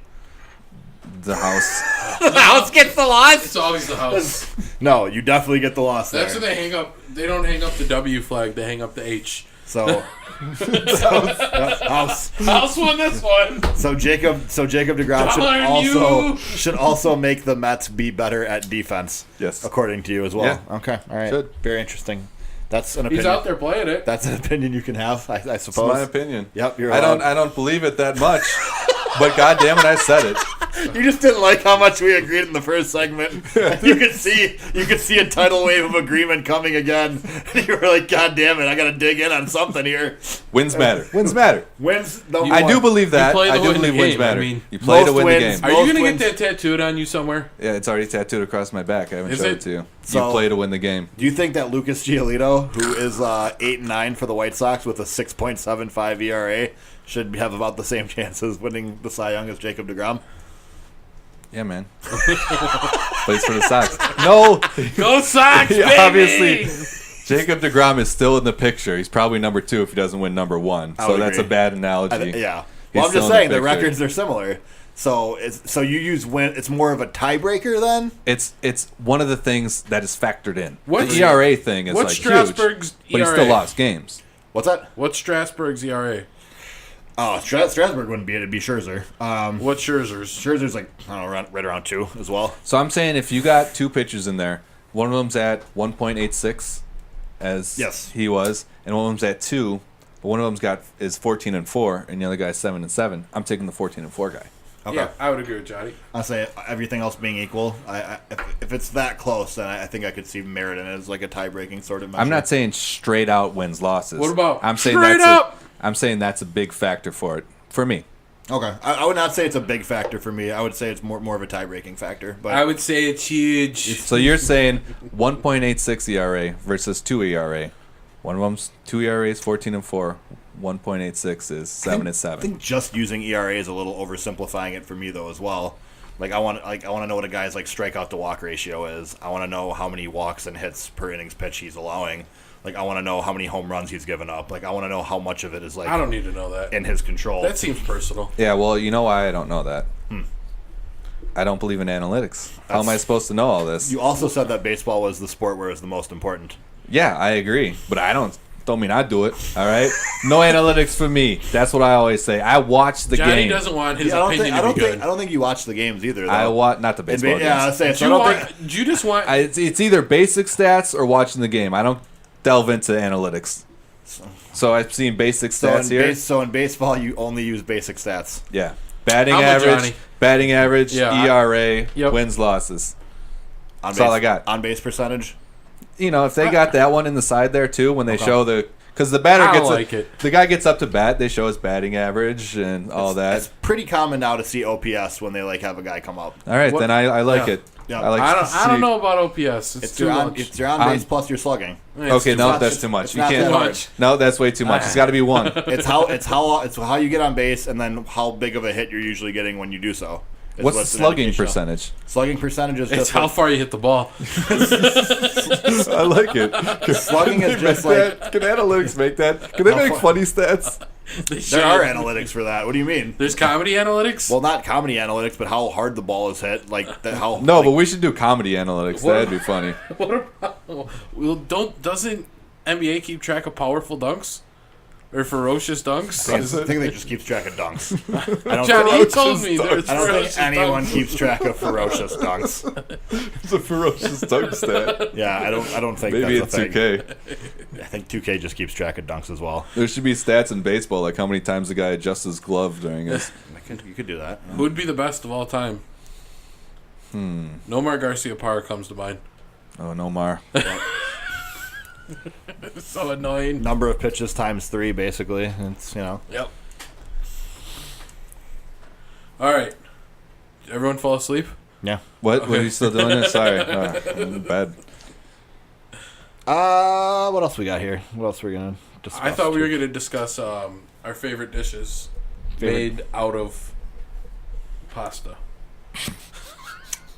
The house. The house gets the loss. It's always the house. No, you definitely get the loss. That's there. when they hang up. They don't hang up the W flag. They hang up the H. So, house. House won this one. So Jacob DeGrom Darn you. should also make the Mets be better at defense. Yes. according to you as well. Yeah. Okay, all right. Should. Very interesting. That's an opinion. He's out there playing it. That's an opinion you can have, I It's suppose. my opinion. Yep, you're I allowed. don't believe it that much, but God damn it, I said it. You just didn't like how much we agreed in the first segment. You could see a tidal wave of agreement coming again. You were like, God damn it, I got to dig in on something here. Wins matter. Wins matter. Wins. I do believe that. play to I do win the believe game. wins matter. I mean, you play to most win wins- the game. Are you going wins- to get that tattooed on you somewhere? Yeah, it's already tattooed across my back. I haven't Is showed it? it to you. So- you play to win the game. Do you think that Lucas Giolito, who is 8-9 for the White Sox with a 6.75 ERA, should have about the same chances winning the Cy Young as Jacob deGrom? Yeah, man. Plays for the Sox. No. Go Sox, baby! Obviously, Jacob deGrom is still in the picture. He's probably number 2 if he doesn't win number 1. I So would that's a agree. bad analogy. Yeah. He's Well, I'm still just in the saying the picture. records are similar. So you use win. It's more of a tiebreaker then. It's one of the things that is factored in. What's- The ERA thing is what's like Strasburg's huge, but he still ERA? lost games. What's that? What's Strasburg's ERA? Oh, Strasburg wouldn't be it. It'd be Scherzer. What's Scherzer's? Scherzer's like I don't know, right around 2 as well. So I'm saying if you got 2 pitchers in there, one of them's at 1.86 as Yes. he was, and one of them's at 2, but one of them's is 14-4, and the other guy's 7-7. I'm taking the 14-4 guy. Okay. Yeah, I would agree with Johnny. I'll say everything else being equal, if it's that close, then I think I could see merit in it as like a tie-breaking sort of measure. I'm not saying straight out wins losses. What about I'm saying straight that's up? I'm saying that's a big factor for it for me. Okay. I would not say it's a big factor for me. I would say it's more of a tie-breaking factor. But I would say it's huge. So you're saying 1.86 ERA versus 2 ERA. One of them's 2 ERAs 14-4. 1.86 is 7-7. I think just using ERA is a little oversimplifying it for me though as well. Like I want to know what a guy's like strikeout to walk ratio is. I want to know how many walks and hits per innings pitch he's allowing. Like I want to know how many home runs he's given up. Like I want to know how much of it is like I don't need to know that. in his control. That seems personal. Yeah, well, you know why I don't know that? I don't believe in analytics. How am I supposed to know all this? You also said that baseball was the sport where it's the most important. Yeah, I agree, but I don't mean I do it. All right, no analytics for me. That's what I always say. I watch the Johnny game. doesn't want his I don't opinion think to be good. I don't think you watch the games either. Though. I watch not the baseball games. Yeah, I say Do you just want? It's either basic stats or watching the game. I don't delve into analytics. So I've seen basic stats here. So in baseball, you only use basic stats. Yeah, batting I'm with average, Johnny. batting average, Yeah, ERA, Yep. wins losses. On That's all I got. On base percentage. You know, if they got that one in the side there too, when they show because the batter I gets don't like it. the guy gets up to bat, they show his batting average and all that. It's pretty common now to see OPS when they like have a guy come up. All right, What- then I like Yeah. it. Yeah. I like. I to don't see- know about OPS. It's too much. It's your on base plus your slugging. It's Okay, too no, much. that's too much. It's You not can't. that hard. much. No, that's way too much. It's got to be one. It's how you get on base and then how big of a hit you're usually getting when you do so. is What's the an slugging indication. percentage? Slugging percentage is It's just how like, far you hit the ball. I like it. slugging is just like Can analytics make that? Can they make funny stats? there are analytics for that. What do you mean? There's comedy analytics. Well, not comedy analytics, but how hard the ball is hit. Like that. How No, like, but we should do comedy analytics. What- That'd be funny. What about? Well, doesn't NBA keep track of powerful dunks or ferocious dunks? I think they just keeps track of dunks. I don't Johnny, you think, told me there's I don't ferocious think anyone dunks. keeps track of ferocious dunks. It's a ferocious dunk stat. Yeah, I don't think Maybe that's it's a thing. 2K. I think 2K just keeps track of dunks as well. There should be stats in baseball, like how many times the guy adjusts his glove during his. You could do that. Who would be the best of all time? Nomar Garcia Parra comes to mind. Oh, no more. It's so annoying. Number of pitches times 3, basically. It's Yep. All right. Did everyone fall asleep? yeah. What? What are Okay. you still doing this? Sorry. I'm bad. What else we got here? What else are we gonna discuss? I thought we were going to discuss our favorite dishes made out of pasta.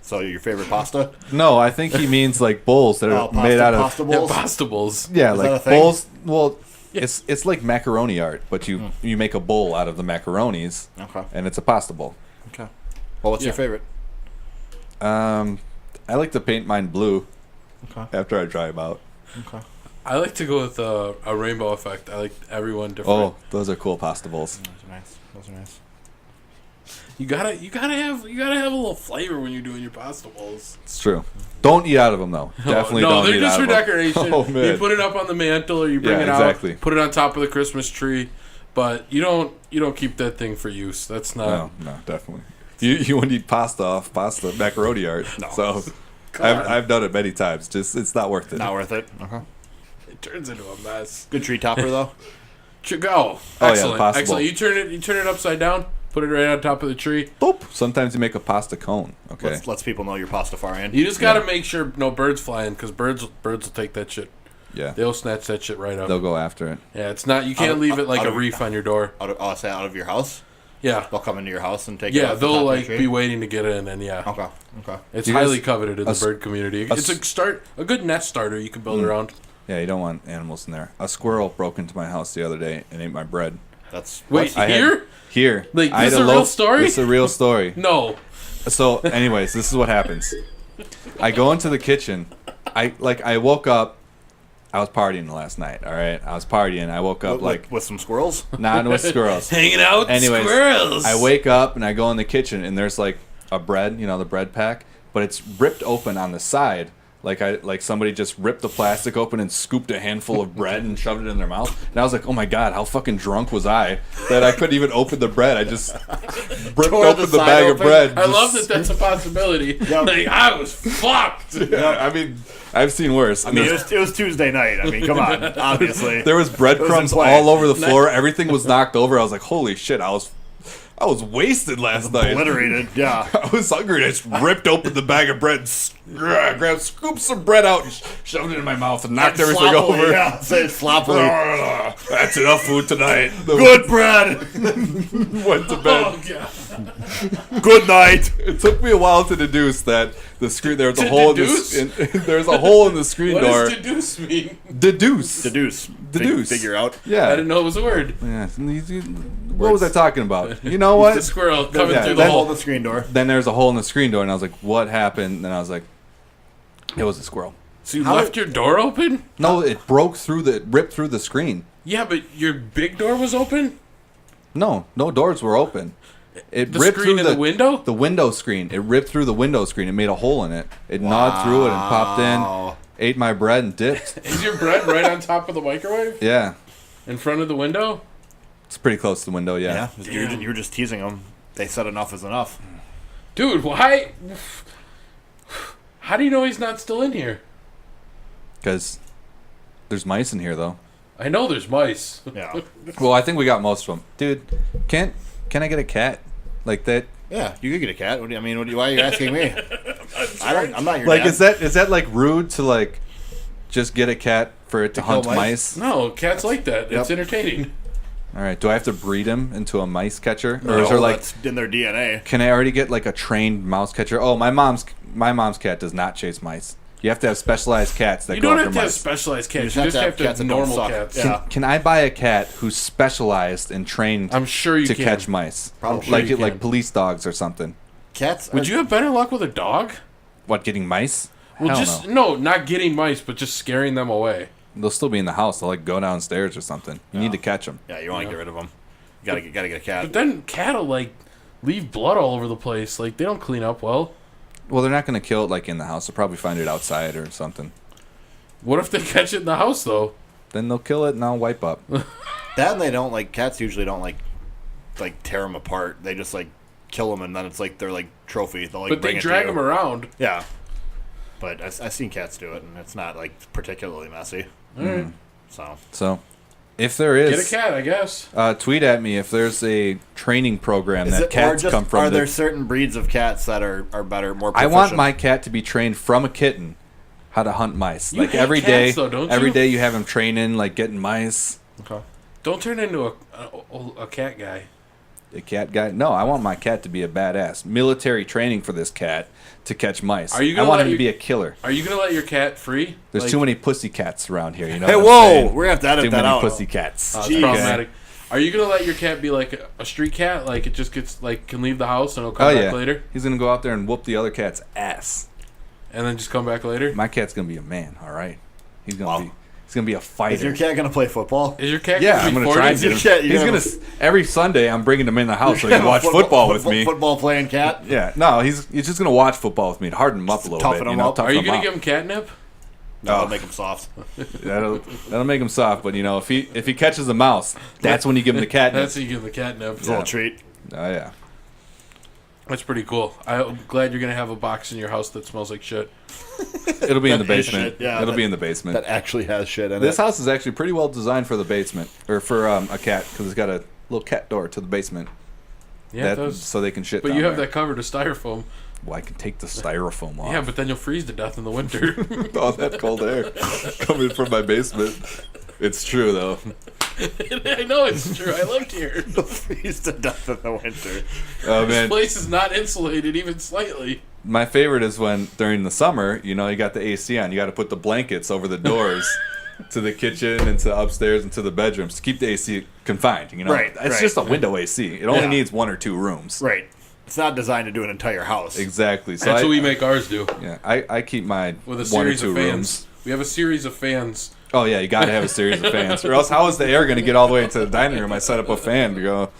So your favorite pasta? No, I think he means like bowls that are pasta, made out of. pasta Yeah, bowls. pasta bowls. Yeah, Is that a like thing? bowls. Well, it's like macaroni art, but you make a bowl out of the macaronis, Okay. and it's a pasta bowl. Okay. Well, what's your Yeah. favorite? I like to paint mine blue Okay. after I dry them out. Okay. I like to go with a rainbow effect. I like everyone different. Oh, those are cool pasta bowls. Those are nice. Those are nice. You gotta have a little flavor when you're doing your pasta bowls. It's true. Don't eat out of them though. Definitely no, don't they're eat just out for of them. decoration. Oh, man. You put it up on the mantle, or you bring Yeah, it out, exactly. put it on top of the Christmas tree. But you don't keep that thing for use. That's not. No, definitely. You wouldn't eat pasta off macaroni art. No. So I've done it many times. Just it's not worth it. Not worth it. It turns into a mess. Good tree topper though. Go. Oh, yeah, Excellent. possible. Excellent. You turn it upside down. Put it right on top of the tree. Boop. Sometimes you make a pasta cone. Okay. Lets people know you're pastafarian. You just got to make sure no birds flying because birds will take that shit. Yeah. They'll snatch that shit right up. They'll go after it. Yeah, it's not. You can't leave it like a reef on your door. Out of your house. Yeah. They'll come into your house and take. it Yeah, off the they'll top of the like tree? be waiting to get in, and yeah. Okay. It's You guys- highly coveted in the bird community. It's a good nest starter you can build around. Yeah, you don't want animals in there. A squirrel broke into my house the other day and ate my bread. That's Wait, I had- here? Here. Like, I this had is a real story? It's a real story. No. So, anyways, this is what happens. I go into the kitchen. I woke up. I was partying last night. All right, I was partying. I woke up with some squirrels. not with squirrels. Hanging out with Anyways, squirrels. I wake up and I go in the kitchen and there's like a bread, the bread pack, but it's ripped open on the side. Like somebody just ripped the plastic open and scooped a handful of bread and shoved it in their mouth. And I was like, oh my god, how fucking drunk was I that I couldn't even open the bread? I just ripped open the bag of bread. I love that that's a possibility. Like, I was fucked. Yeah, I mean, I've seen worse. I mean, it was Tuesday night. I mean, come on. Obviously, There was breadcrumbs play. all over the floor. Everything was knocked over. I was like, holy shit, I was wasted last night. obliterated. Yeah. I was hungry. I just ripped open the bag of bread, scooped some bread out, and shoved it in my mouth, and knocked everything Sloppily, over. Yeah, say it sloppily. That's enough food tonight. Good bread. Went to bed. Oh, God. Good night. It took me a while to deduce that the screen. There was a To hole deduce? there's a hole in the screen What door. does deduce mean? Deduce. Deduce. Figure out. Yeah. I didn't know it was a word. Yeah. What was I talking about? You know what? The squirrel coming Yeah, through that the Hold hole. the screen door. Then there's a hole in the screen door, and I was like, "What happened?" And I was like, "It was a squirrel." So you left your door open? No, it ripped through the screen. Yeah, but your big door was open? No doors were open. It The ripped screen through in the window? The window screen. It ripped through the window screen. It made a hole in it. It gnawed through it and popped in, ate my bread and dipped. Is your bread right on top of the microwave? Yeah, In front of the window? it's pretty close to the window. Yeah. Yeah. You were just teasing them. They said enough is enough. Dude, why? How do you know he's not still in here? Because there's mice in here, though. I know there's mice. Yeah. Well, I think we got most of them, dude. Can I get a cat like that? Yeah. You could get a cat. Why are you asking me? I'm not your Like, dad. is that like rude to like just get a cat for it to hunt kill mice? No, cats like that. It's Yep. entertaining. All right. Do I have to breed him into a mice catcher, or No, is there like? that's in their DNA. Can I already get like a trained mouse catcher? Oh, my mom's cat does not chase mice. You have to have specialized cats that You go don't after have to have mice. specialized cats. just You have just to have have to cats have that don't normal suck. cats. Yeah. Can I buy a cat who's specialized and trained I'm sure you to can. catch mice? Probably. sure Like you like can. police dogs or something. Cats. Would you have better luck with a dog? What, getting mice? Well, Hell no. not getting mice, but just scaring them away. They'll still be in the house. They'll like go downstairs or something. You need to catch them. Yeah, you want to get rid of them. You gotta get a cat. But then cat'll like leave blood all over the place. Like they don't clean up well. Well, they're not going to kill it like in the house. They'll probably find it outside or something. What if they catch it in the house though? Then they'll kill it and I'll wipe up. That and they don't like cats. Usually don't like tear them apart. They just like kill them and then it's like they're like trophy. They'll like But bring they it to drag you. them around. Yeah. But I've seen cats do it and it's not like particularly messy. Alright. So So, if there is, Get a cat, I guess. tweet at me if there's a training program is that it, or cats just come from. are there that- certain breeds of cats that are better, more I proficient? want my cat to be trained from a kitten how to hunt mice. You Like hate every cats, day, though, don't every you? day you have him training, like getting mice. Okay. Don't turn into a cat guy. A cat guy? No, I want my cat to be a badass. Military training for this cat to catch mice. Are you I gonna want let him to your- be a killer. Are you gonna let your cat free? There's Like, too many pussy cats around here. You know? Hey, what I'm whoa! saying? We're gonna have to edit Too that many out. pussy cats. It's Jeez. problematic. Are you gonna let your cat be like a street cat? Like it just gets like can leave the house and it'll come Oh back yeah. later, He's gonna go out there and whoop the other cat's ass. and then just come back later. My cat's gonna be a man. All right. He's gonna Wow. be. He's gonna be a fighter. Is your cat gonna play football? Is your cat? Yeah, gonna I'm be gonna 40? try and get Your him. cat- you're He's gonna gonna every Sunday. I'm bringing him in the house so he can watch football with me. Football playing cat. Yeah, no, he's just gonna watch football with me to harden him up a little Toughen bit. him You know, up. toughen Are you him gonna up. give him catnip? No, that'll make him soft. That'll make him soft. But you know, if he catches a mouse, that's when you give him the catnip. That's how you give him the catnip. It's a little treat. Oh yeah. That's pretty cool. I'm glad you're gonna have a box in your house that smells like shit. It'll be in the That is basement. shit, yeah, It'll be in the basement. That actually has shit in This it. house is actually pretty well designed for the basement, or for a cat, because it's got a little cat door to the basement. Yeah, it does. So they can shit. But down you have there. that covered with styrofoam. Well, I can take the styrofoam off. Yeah, but then you'll freeze to death in the winter. All that cold air coming from my basement. It's true though. I know it's true. I lived here. Freeze to death in the winter. Oh This man, place is not insulated even slightly. my favorite is when during the summer, you got the AC on. You got to put the blankets over the doors to the kitchen and to upstairs and to the bedrooms to keep the AC confined. Right, It's right. just a window AC. It only Yeah. needs 1 or 2 rooms. Right. It's not designed to do an entire house. Exactly. So That's what we make ours do. Yeah, I keep my With a 1 or series 2 of fans. rooms. We have a series of fans. Oh yeah, you got to have a series of fans, or else how is the air going to get all the way into the dining room? I set up a fan to go.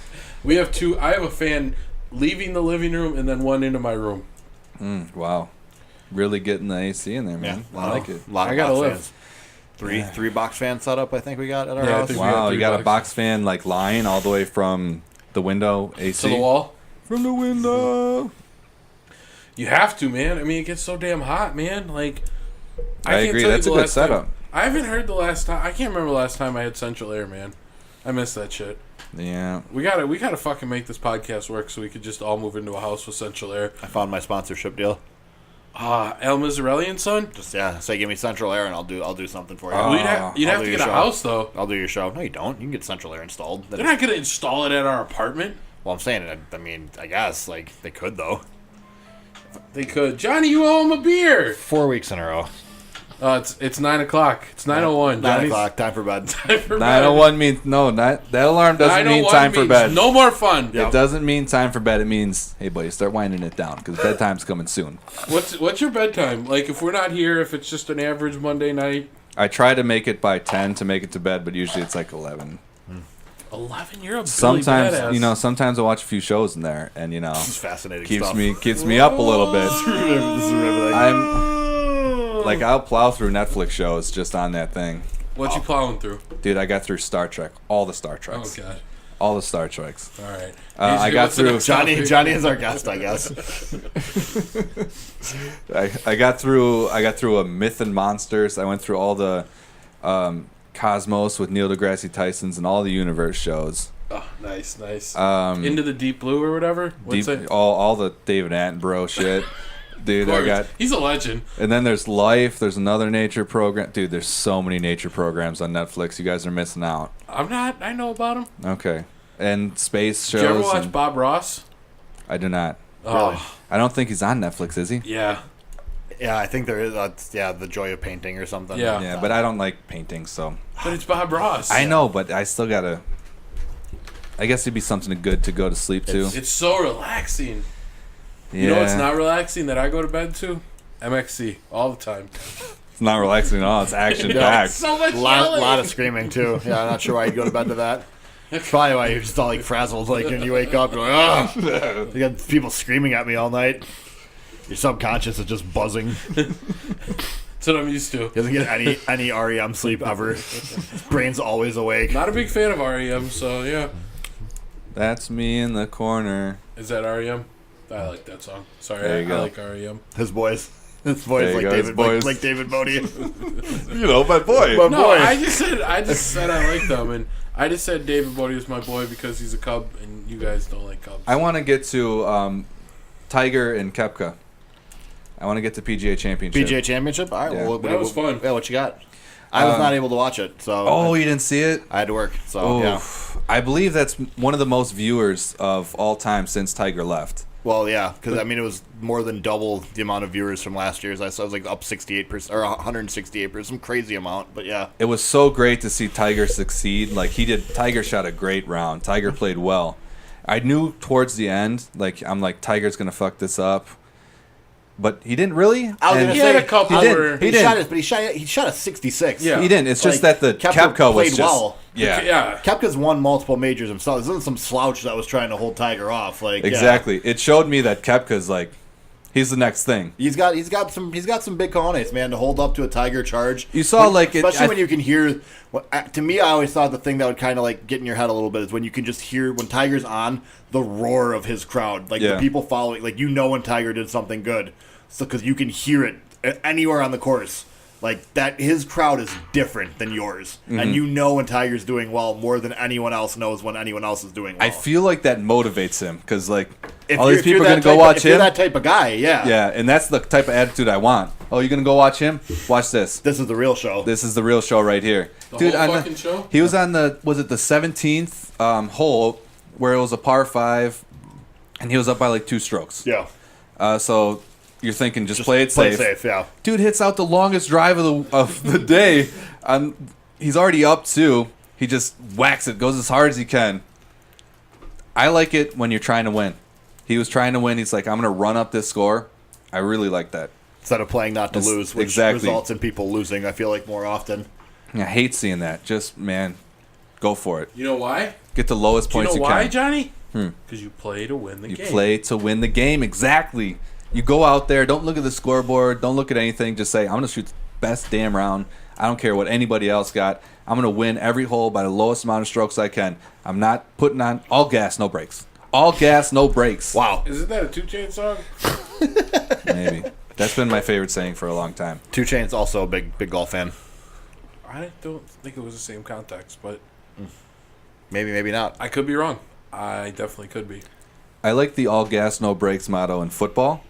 We have 2. I have a fan leaving the living room and then one into my room. Wow, really getting the AC in there, man. Yeah, I like it. A lot of I gotta box live. fans. Three box fan setup. I think we got at our Yeah, I house. think we got Wow, 3 you got a box. box fan like line all the way from the window AC To the wall. From the window. You have to, man. I mean, it gets so damn hot, man. Like, I can't agree. tell you That's the a good last time- setup. I haven't heard the last time. I can't remember the last time I had central air, man. I miss that shit. Yeah. We gotta fucking make this podcast work so we could just all move into a house with central air. I found my sponsorship deal. El Miserelli and Son. Just say give me central air and I'll do something for you. Oh. Well, you'd I'll have do to your get a show. house though. I'll do your show. No, you don't. You can get central air installed. They're not gonna install it at our apartment. Well, I'm saying it. I mean, I guess like they could though. They could. Johnny, you owe him a beer. 4 weeks in a row. It's 9 o'clock. It's 9:01. 9 o'clock. Time for bed. 9:01 means no. Not that alarm doesn't mean 9:01 time for means bed. no more fun. Yeah. It doesn't mean time for bed. It means, hey, buddy, start winding it down because bedtime's coming soon. What's your bedtime? Like, if we're not here, if it's just an average Monday night. I try to make it by 10 to make it to bed, but usually it's like 11. 11. You're a Sometimes, Billy badass. sometimes I watch a few shows in there, and This is fascinating keeps stuff. me up a little bit. This is riveting. I'm like I'll plow through Netflix shows just on that thing, What you plowing through? dude. I got through Star Trek, all the Star Oh Treks, god. all the Star Treks. All right. I got What's the through next topic? Johnny is our guest, I guess. I got through a Myth and Monsters. I went through all the Cosmos with Neil deGrasse Tyson's and all the universe shows. Oh, nice. Into the Deep Blue or whatever. What's deep, it? all the David Attenborough shit. Dude, I got. He's a legend. And then there's Life. There's another nature program. Dude, there's so many nature programs on Netflix. You guys are missing out. I'm not. I know about him. Okay. And space shows. Did you ever watch and- Bob Ross? I do not. Oh, Really? I don't think he's on Netflix, is he? yeah. Yeah, I think there is. The Joy of Painting or something. Yeah. Yeah, but I don't like painting, so. But it's Bob Ross. I know, but I still gotta. I guess it'd be something good to go to sleep to. It's so relaxing. Yeah. You know what's not relaxing that I go to bed to? MXC all the time. It's not relaxing at all. It's action packed. So much lot yelling. of screaming too. Yeah, I'm not sure why you'd go to bed to that. That's probably why you're just all like frazzled, like when you wake up, you're like, oh, you got people screaming at me all night. Your subconscious is just buzzing. That's what I'm used to. He doesn't get any REM sleep ever. His brain's always awake. Not a big fan of REM, so yeah. That's me in the corner. Is that REM? I like that song. Sorry, There you I go. like REM. His voice There you like go, his David, voice. like David Bodie. You know, my boy. My No, boy. I just said I like them, and I just said David Bodie is my boy because he's a Cub, and you guys don't like Cubs. I want to get to Tiger and Koepka. I want to get to PGA Championship. PGA Championship. All right, Yeah. well, That was fun. Yeah, what you got? I was not able to watch it, so Oh, you didn't see it? I had to work. So yeah. I believe that's one of the most viewers of all time since Tiger left. Well, yeah, because I mean it was more than double the amount of viewers from last year's. I saw it was like up 68% or 168%, some crazy amount. But yeah, It was so great to see Tiger succeed. Like Tiger shot a great round. Tiger played well. I knew towards the end, I'm like, Tiger's gonna fuck this up, but he didn't really. I was And gonna He say had a couple he didn't. where He he didn't. shot it, but he shot a 66. Yeah. He didn't. It's just Like, that the Koepka Koepka was played just well. yeah. Koepka's won multiple majors himself. This isn't some slouch that was trying to hold Tiger off. Like Exactly. It showed me that Koepka's like He's the next thing. He's got some big cojones, man, to hold up to a Tiger charge. You saw especially when you can hear. To me, I always thought the thing that would kind of like get in your head a little bit is when you can just hear when Tiger's on the roar of his crowd, like the people following, like when Tiger did something good, so because you can hear it anywhere on the course. Like that, his crowd is different than yours, and when Tiger's doing well more than anyone else knows when anyone else is doing well. I feel like that motivates him because like if all these people are going to go watch him. You're that type of guy, yeah. Yeah, and that's the type of attitude I want. Oh, you're going to go watch him? Watch this. This is the real show. This is the real show right here. The whole fucking show? He was on the 17th hole where it was a par 5, and he was up by like 2 strokes. Yeah. So you're thinking just play it safe. Play safe, yeah. Dude hits out the longest drive of the day. He's already up 2. He just whacks it, goes as hard as he can. I like it when you're trying to win. He was trying to win. He's like, I'm going to run up this score. I really like that. Instead of playing not to lose, which results in people losing, I feel like, more often. I hate seeing that. Just, man, go for it. You know why? Get the lowest points you can. You know why, Johnny? Because you play to win the game. You play to win the game, exactly. You go out there, don't look at the scoreboard, don't look at anything, just say, I'm going to shoot the best damn round. I don't care what anybody else got. I'm going to win every hole by the lowest amount of strokes I can. I'm not putting on all gas, no brakes. All gas, no brakes. Wow. Isn't that a 2 Chainz song? Maybe. That's been my favorite saying for a long time. 2 Chainz also a big golf fan. I don't think it was the same context, but maybe not. I could be wrong. I definitely could be. I like the all gas, no brakes motto in football.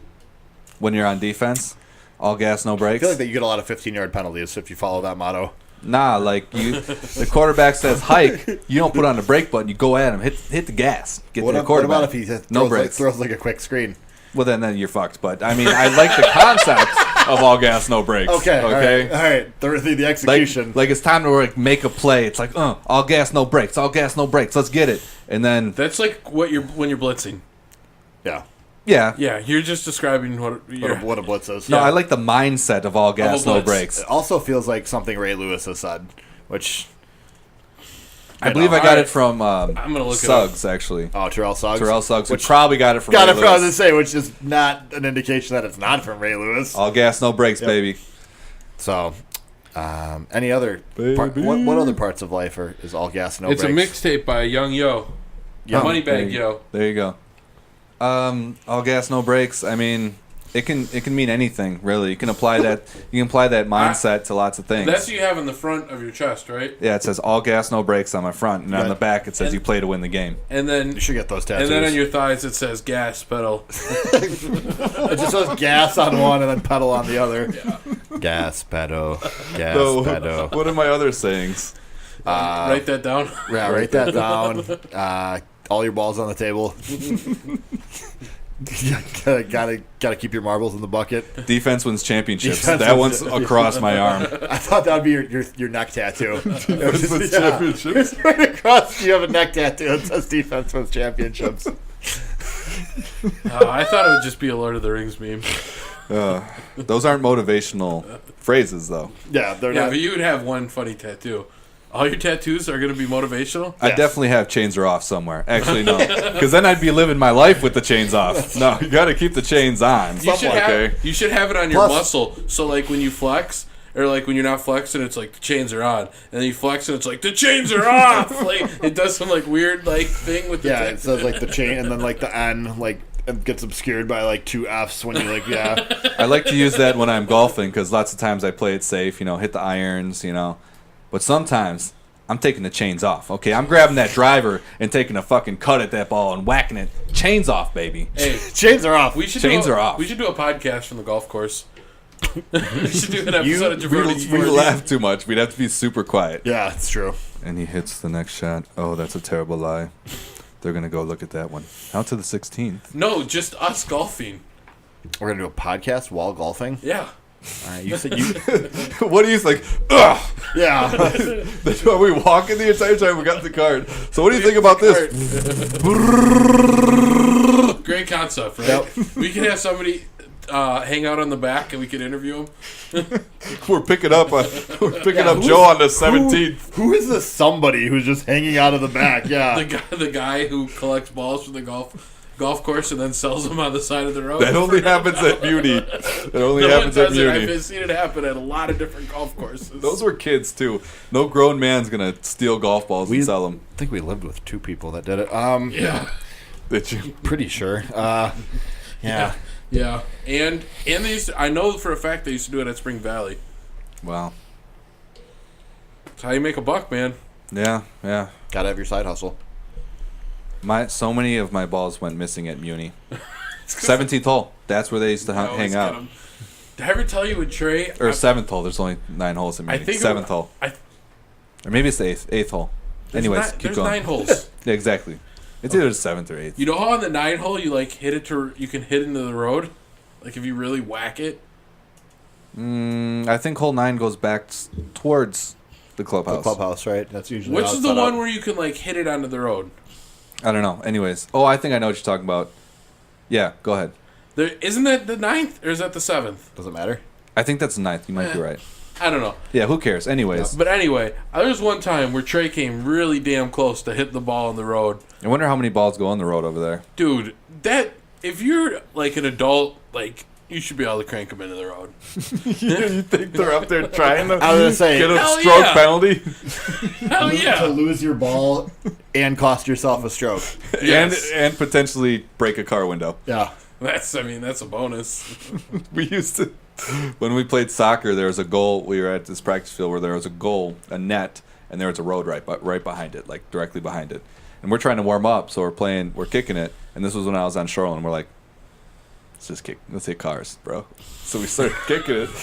When you're on defense, all gas, no I brakes. feel like that you get a lot of 15-yard penalties if you follow that motto. Nah, like the quarterback says hike, you don't put on the brake button, you go at him, hit the gas, get to the quarterback. What about if he no brakes? throws like a quick screen? Well, then you're fucked. But I mean, I like the concept of all gas, no brakes. Okay. All right. The execution. Like it's time to like make a play. It's like, all gas, no brakes. All gas, no brakes. Let's get it. And then that's like when you're blitzing. Yeah. Yeah. Yeah. You're just describing what a blitz is. No, yeah. I like the mindset of all gas, no brakes. It also feels like something Ray Lewis has said, which I believe I got it from I'm gonna look Suggs, actually. Oh, Terrell Suggs? Terrell Suggs, which probably got it from Ray Lewis. I was going to say, which is not an indication that it's not from Ray Lewis. All gas, no brakes, baby. So, any other what other parts of life is all gas, no brakes? It's a mixtape by Young Yo. Moneybag Yo. There you go. All gas, no brakes. I mean, it can mean anything, really. You can apply that mindset to lots of things. That's what you have in the front of your chest, right? Yeah, it says all gas, no brakes on my front, and on the back it says you play to win the game. And then you should get those tattoos. And then on your thighs it says gas pedal. It just says gas on one and then pedal on the other. Yeah. Gas pedal, pedal. What are my other sayings? Write that down. Yeah, write that down. All your balls on the table. gotta keep your marbles in the bucket. Defense wins championships. That one's across my arm. I thought that would be your neck tattoo. Defense wins championships. Right across, you have a neck tattoo that says defense wins championships. I thought it would just be a Lord of the Rings meme. Those aren't motivational phrases, though. Yeah, they're not. not. But you would have one funny tattoo. All your tattoos are going to be motivational? I definitely have chains are off somewhere. Actually, no. Because then I'd be living my life with the chains off. No, you got to keep the chains on. You should have it on your muscle. So, like, when you flex, or, like, when you're not flexing, it's like the chains are on. And then you flex, and it's like, the chains are off! Like, it does some, like, weird, like, thing with the tattoo. It says, like, the chain, and then, like, the N, like, it gets obscured by, like, 2 Fs when you, like, I like to use that when I'm golfing, because lots of times I play it safe, hit the irons, But sometimes I'm taking the chains off. Okay, I'm grabbing that driver and taking a fucking cut at that ball and whacking it. Chains off, baby. Hey, chains are off. Chains are off. We should do a podcast from the golf course. We should do an episode of Jabroni. We laugh too much. We'd have to be super quiet. Yeah, it's true. And he hits the next shot. Oh, that's a terrible lie. They're going to go look at that one. Out to the 16th. No, just us golfing. We're going to do a podcast while golfing? Yeah. You said you. What do you think? Ugh. Yeah. Are we walking the entire time we got the card? So what do you think about this? Great concept, right? Yep. We can have somebody hang out on the back and we can interview him. We're picking up Joe on the 17th. Who is this somebody who's just hanging out of the back? Yeah. The guy who collects balls for the golf golf course and then sells them on the side of the road. That only happens at Muni. It only No one happens at does it. Muni. I've seen it happen at a lot of different golf courses. Those were kids too. No grown man's gonna steal golf balls and sell them. I think we lived with 2 people that did it. Yeah. Did you? Pretty sure. Yeah. Yeah. And they used to, I know for a fact they used to do it at Spring Valley. Wow. That's how you make a buck, man. Yeah. Gotta have your side hustle. So many of my balls went missing at Muni. 17th hole. That's where they used to I always hang get out. 'em. Did I ever tell you with Trey? Or 7th hole. There's only 9 holes in Muni. I think 7th hole. Or maybe it's the 8th hole. Anyways, keep there's going. 9 holes. Yeah, exactly. It's either 7th or 8th. You know how on the 9 hole you like hit it you can hit into the road? Like if you really whack it? I think hole 9 goes back towards the clubhouse. The clubhouse, right? That's usually Which how is it's the set one up. where you can like hit it onto the road? I don't know. Anyways. Oh, I think I know what you're talking about. Yeah, go ahead. Isn't that the 9th or is that the 7th? Does it matter? I think that's 9th. You might be right. I don't know. Yeah, who cares? Anyways. But anyway, there was one time where Trey came really damn close to hit the ball on the road. I wonder how many balls go on the road over there. Dude, if you're like an adult, like you should be able to crank them into the road. You think they're up there trying to I was gonna say, get a Hell stroke yeah. penalty? Hell to yeah. lose your ball and cost yourself a stroke. Yes. and potentially break a car window. Yeah. That's a bonus. We used to, when we played soccer, there was a goal. We were at this practice field where there was a goal, a net, and there was a road right behind it, like directly behind it. And we're trying to warm up, so we're kicking it. And this was when I was on Shoreland. We're like, let's hit cars, bro. So we started kicking it. Was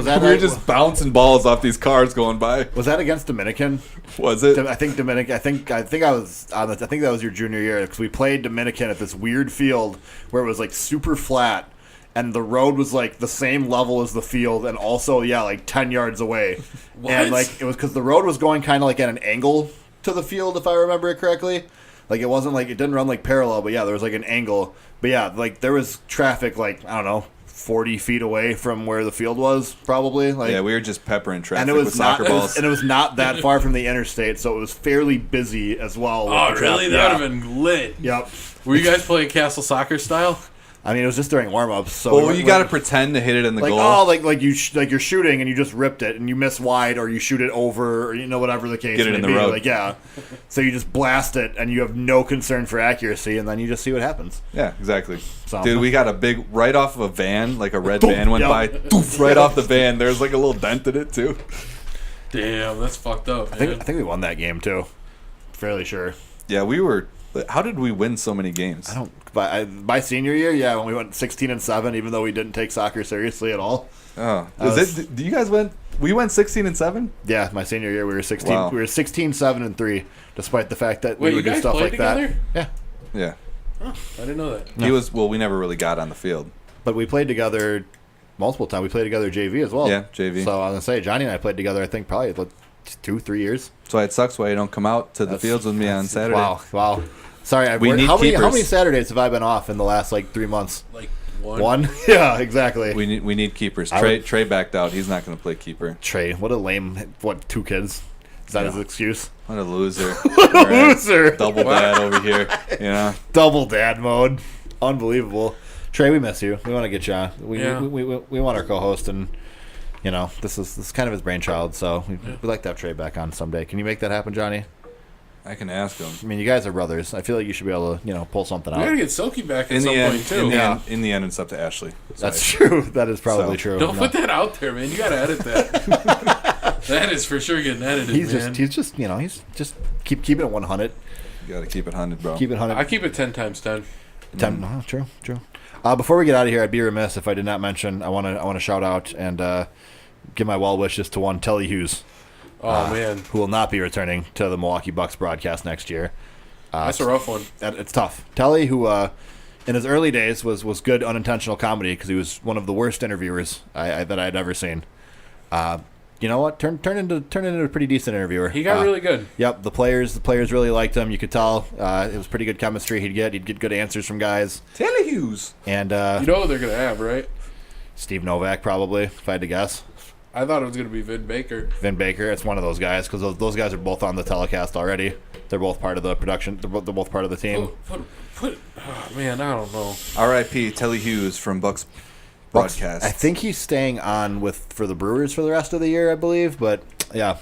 that We were just bouncing balls off these cars going by. was that against Dominican? Was it? I think Dominican. I think I was. I think that was your junior year because we played Dominican at this weird field where it was like super flat, and the road was like the same level as the field, and also like 10 yards away. What? And like it was because the road was going kind of like at an angle to the field, if I remember it correctly. Like it wasn't like it didn't run like parallel, but yeah, there was like an angle. But yeah, like there was traffic like I don't know 40 feet away from where the field was, probably. Like, Yeah, we were just peppering traffic and it was with soccer balls. and it was not that far from the interstate, so it was fairly busy as well. with Oh, the really? traffic. That would have been lit. Yep. Were you guys playing castle soccer style? I mean, it was just during warm-ups. So Well, you got to pretend to hit it in the like goal. like you're shooting and you just ripped it and you miss wide or you shoot it over or whatever the case Get it may in the be. road. Like so you just blast it and you have no concern for accuracy and then you just see what happens. Yeah, exactly. So- Dude, we got a big right off of a van, like a red van went Yep. by, doof, right off the van. There's like a little dent in it too. Damn, that's fucked up. I think we won that game too. Fairly sure. Yeah, we were. How did we win so many games? I don't. By senior year, when we went 16-7, even though we didn't take soccer seriously at all. Oh, was- do you guys went? We went 16-7. Yeah, my senior year we were 16. Wow. We were 16-7-3, despite the fact that Wait, we you would do guys stuff played like that. together? Yeah, Yeah, I didn't know that. he was. Well, we never really got on the field. but we played together multiple times. We played together JV as well. Yeah, JV. So I was gonna say Johnny and I played together. I think probably like 2-3 years. So it sucks why you don't come out to the fields with me on Saturday. Wow. Sorry, We need how many keepers. Saturdays have I been off in the last like 3 months? Like one. One? Yeah, exactly. We need keepers. I Trey backed out. He's not going to play keeper. Trey, what a lame. What 2 kids? Is that his excuse? What a loser. All right. Loser. Double dad over here. You know. Double dad mode. Unbelievable. Trey, we miss you. We want to get you on. We want our co-host, and this is kind of his brainchild. So we'd like to have Trey back on someday. Can you make that happen, Johnny? I can ask him. I mean, you guys are brothers. I feel like you should be able to pull something We gotta out. get Silky back at In some the end, point too. in the end, it's up to Ashley. That's true. That is probably So, true. Don't No. put that out there, man. You gotta edit that. That is for sure getting edited, He's man. just keeping it 100. You got to keep it 100, bro. Keep it 100. I keep it 10 times 10. True. Before we get out of here, I'd be remiss if I did not mention. I want to shout out and give my well wishes to one Telly Hughes, Oh man, who will not be returning to the Milwaukee Bucks broadcast next year. that's a rough one. It's tough. Telly, who in his early days was good unintentional comedy because he was one of the worst interviewers that I'd ever seen. You know what? Turned into a pretty decent interviewer. He got really good. Yep, the players really liked him. You could tell it was pretty good chemistry. He'd get good answers from guys. Taylor Hughes. And You know who they're gonna have, right? Steve Novak probably, if I had to guess. I thought it was gonna be Vin Baker. Vin Baker, it's one of those guys because those guys are both on the telecast already. They're both part of the production. They're both part of the team. Man, I don't know. R.I.P. Telly Hughes from Bucks broadcast. I think he's staying on for the Brewers for the rest of the year, I believe. But yeah.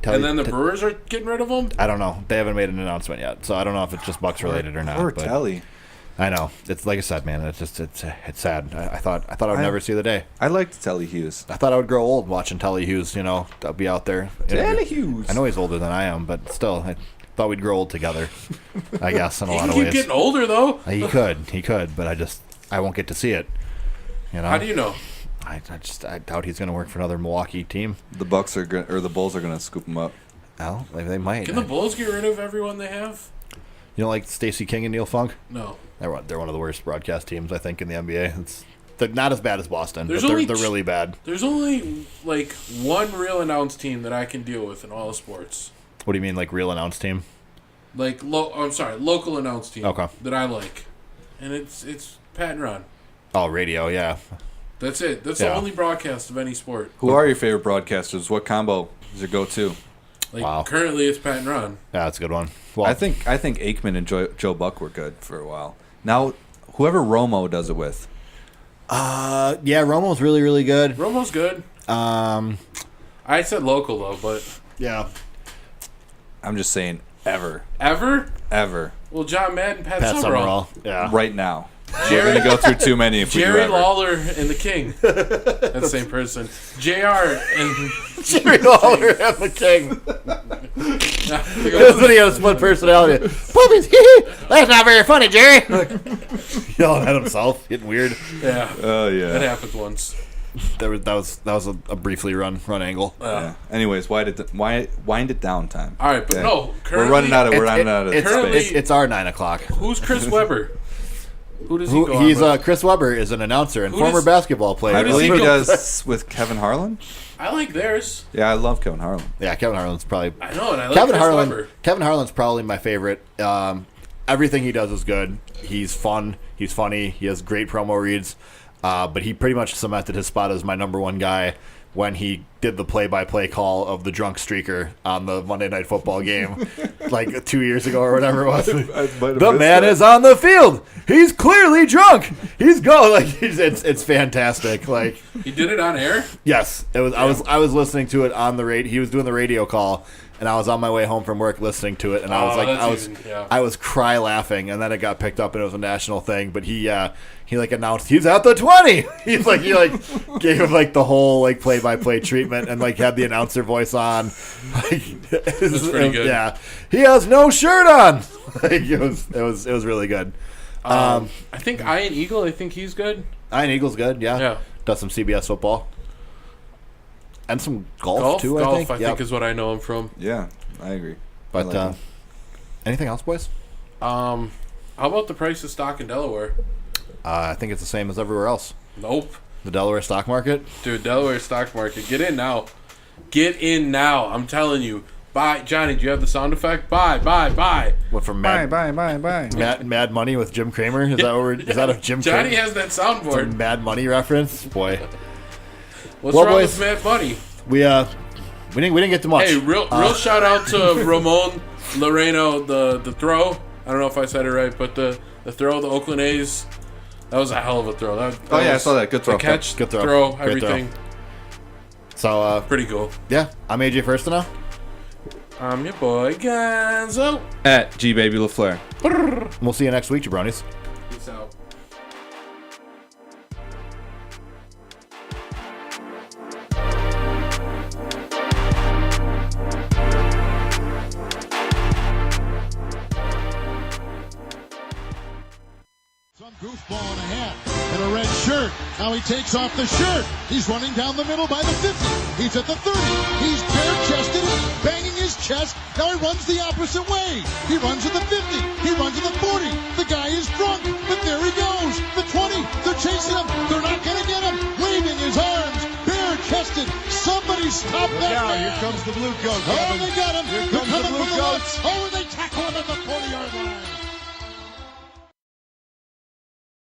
And then the Brewers are getting rid of him? I don't know. They haven't made an announcement yet, so I don't know if it's just Bucks related or not. Poor but Telly. I know. It's like I said, man. It's sad. I thought I would never see the day. I liked Telly Hughes. I thought I would grow old watching Telly Hughes. I'll be out there. Telly Hughes. I know he's older than I am, but still, I thought we'd grow old together. I guess in a lot of He ways. keep getting older though. He could, but I won't get to see it. How do you know? I doubt he's going to work for another Milwaukee team. The the Bulls are going to scoop him up. Well, they might. Can the Bulls get rid of everyone they have? You know, like Stacey King and Neil Funk? No. They're one of the worst broadcast teams, I think, in the NBA. They're not as bad as Boston, but they're really bad. There's only, like, one real announced team that I can deal with in all sports. What do you mean, like, real announced team? Like, local announced team that I like. And it's Pat and Ron. Oh, radio, yeah. That's it. That's the only broadcast of any sport. Who are your favorite broadcasters? What combo is your go-to? Currently it's Pat and Ron. Yeah, that's a good one. Well, I think Aikman and Joe Buck were good for a while. Now, whoever Romo does it with. yeah, Romo's really, really good. Romo's good. I said local, though, but... Yeah. I'm just saying ever. Ever? Ever. Well, John Madden, Pat Summerall. Summerall. Yeah. Right now. We're going to go through too many if we do Jerry ever. Lawler and the King. That's the same person. JR and... Jerry Lawler and the King. This video has split personality. Puppies, that's not very funny, Jerry. Yelling at himself, getting weird. Yeah. Oh, yeah. That happened once. That was a briefly run angle. Yeah. Anyways, wind it down time. All right, but Okay. no. We're running out of space. It's our 9 o'clock. Who's Chris Webber? Who does he go on He's with? Chris Webber is an announcer and former basketball player. I does believe he he go- does with Kevin Harlan. I like theirs. Yeah, I love Kevin Harlan. Yeah, Kevin Harlan's probably. I know, and I like Chris Webber. Kevin Harlan's probably my favorite. Everything he does is good. He's fun. He's funny. He has great promo reads. But he pretty much cemented his spot as my number one guy when he did the play-by-play call of the drunk streaker on the Monday Night Football game, like 2 years ago or whatever it was. The man is on the field. He's clearly drunk. He's going like it's fantastic. Like He did it on air? yes, it was. I was listening to it on the radio. He was doing the radio call, and I was on my way home from work listening to it, and I was like, I was cry laughing, and then it got picked up, and it was a national thing. But he like announced he's at the 20. He gave him like the whole like play-by-play treatment, and like had the announcer voice on. Like, That's pretty good. Yeah, he has no shirt on. Like it was really good. I think Ian Eagle. I think he's good. Ian Eagle's good. Yeah. Does some CBS football. And some golf too, I think. I think is what I know him from. Yeah, I agree. But I like anything else, boys? How about the price of stock in Delaware? I think it's the same as everywhere else. Nope. The Delaware stock market? Dude, Delaware stock market. Get in now. Get in now. I'm telling you. Buy. Johnny, do you have the sound effect? Buy. What from Bye. Mad Money with Jim Kramer? Is that a Jim Johnny Kramer? has that It's a soundboard. Mad Money reference? Boy. What's Well, wrong boys, with Mad Money? We didn't get to much. Hey, real shout out to Ramon Loreno, the throw. I don't know if I said it right, but the throw, the Oakland A's, that was a hell of a throw. That I saw that. Good throw. The catch, Good throw. throw, Great everything. So Pretty cool. yeah, I'm AJ First now. I'm your boy Gonzo. At G Baby LaFleur. We'll see you next week, Jabronis. Peace out. Some goofball and a hat and a red shirt. Now he takes off the shirt. He's running down the middle by the 50. He's at the 30. He's bare-chested, banging his chest. Now he runs the opposite way. He runs at the 50. He runs at the 40. The guy is drunk, but there he goes. The 20. They're chasing him. They're not going to get him. Waving his arms, bare-chested. Somebody stop that man. Here comes the blue coat. Oh, they got him. Here They're comes the coming blue for the coats. Oh, and they tackle him at the 40-yard line.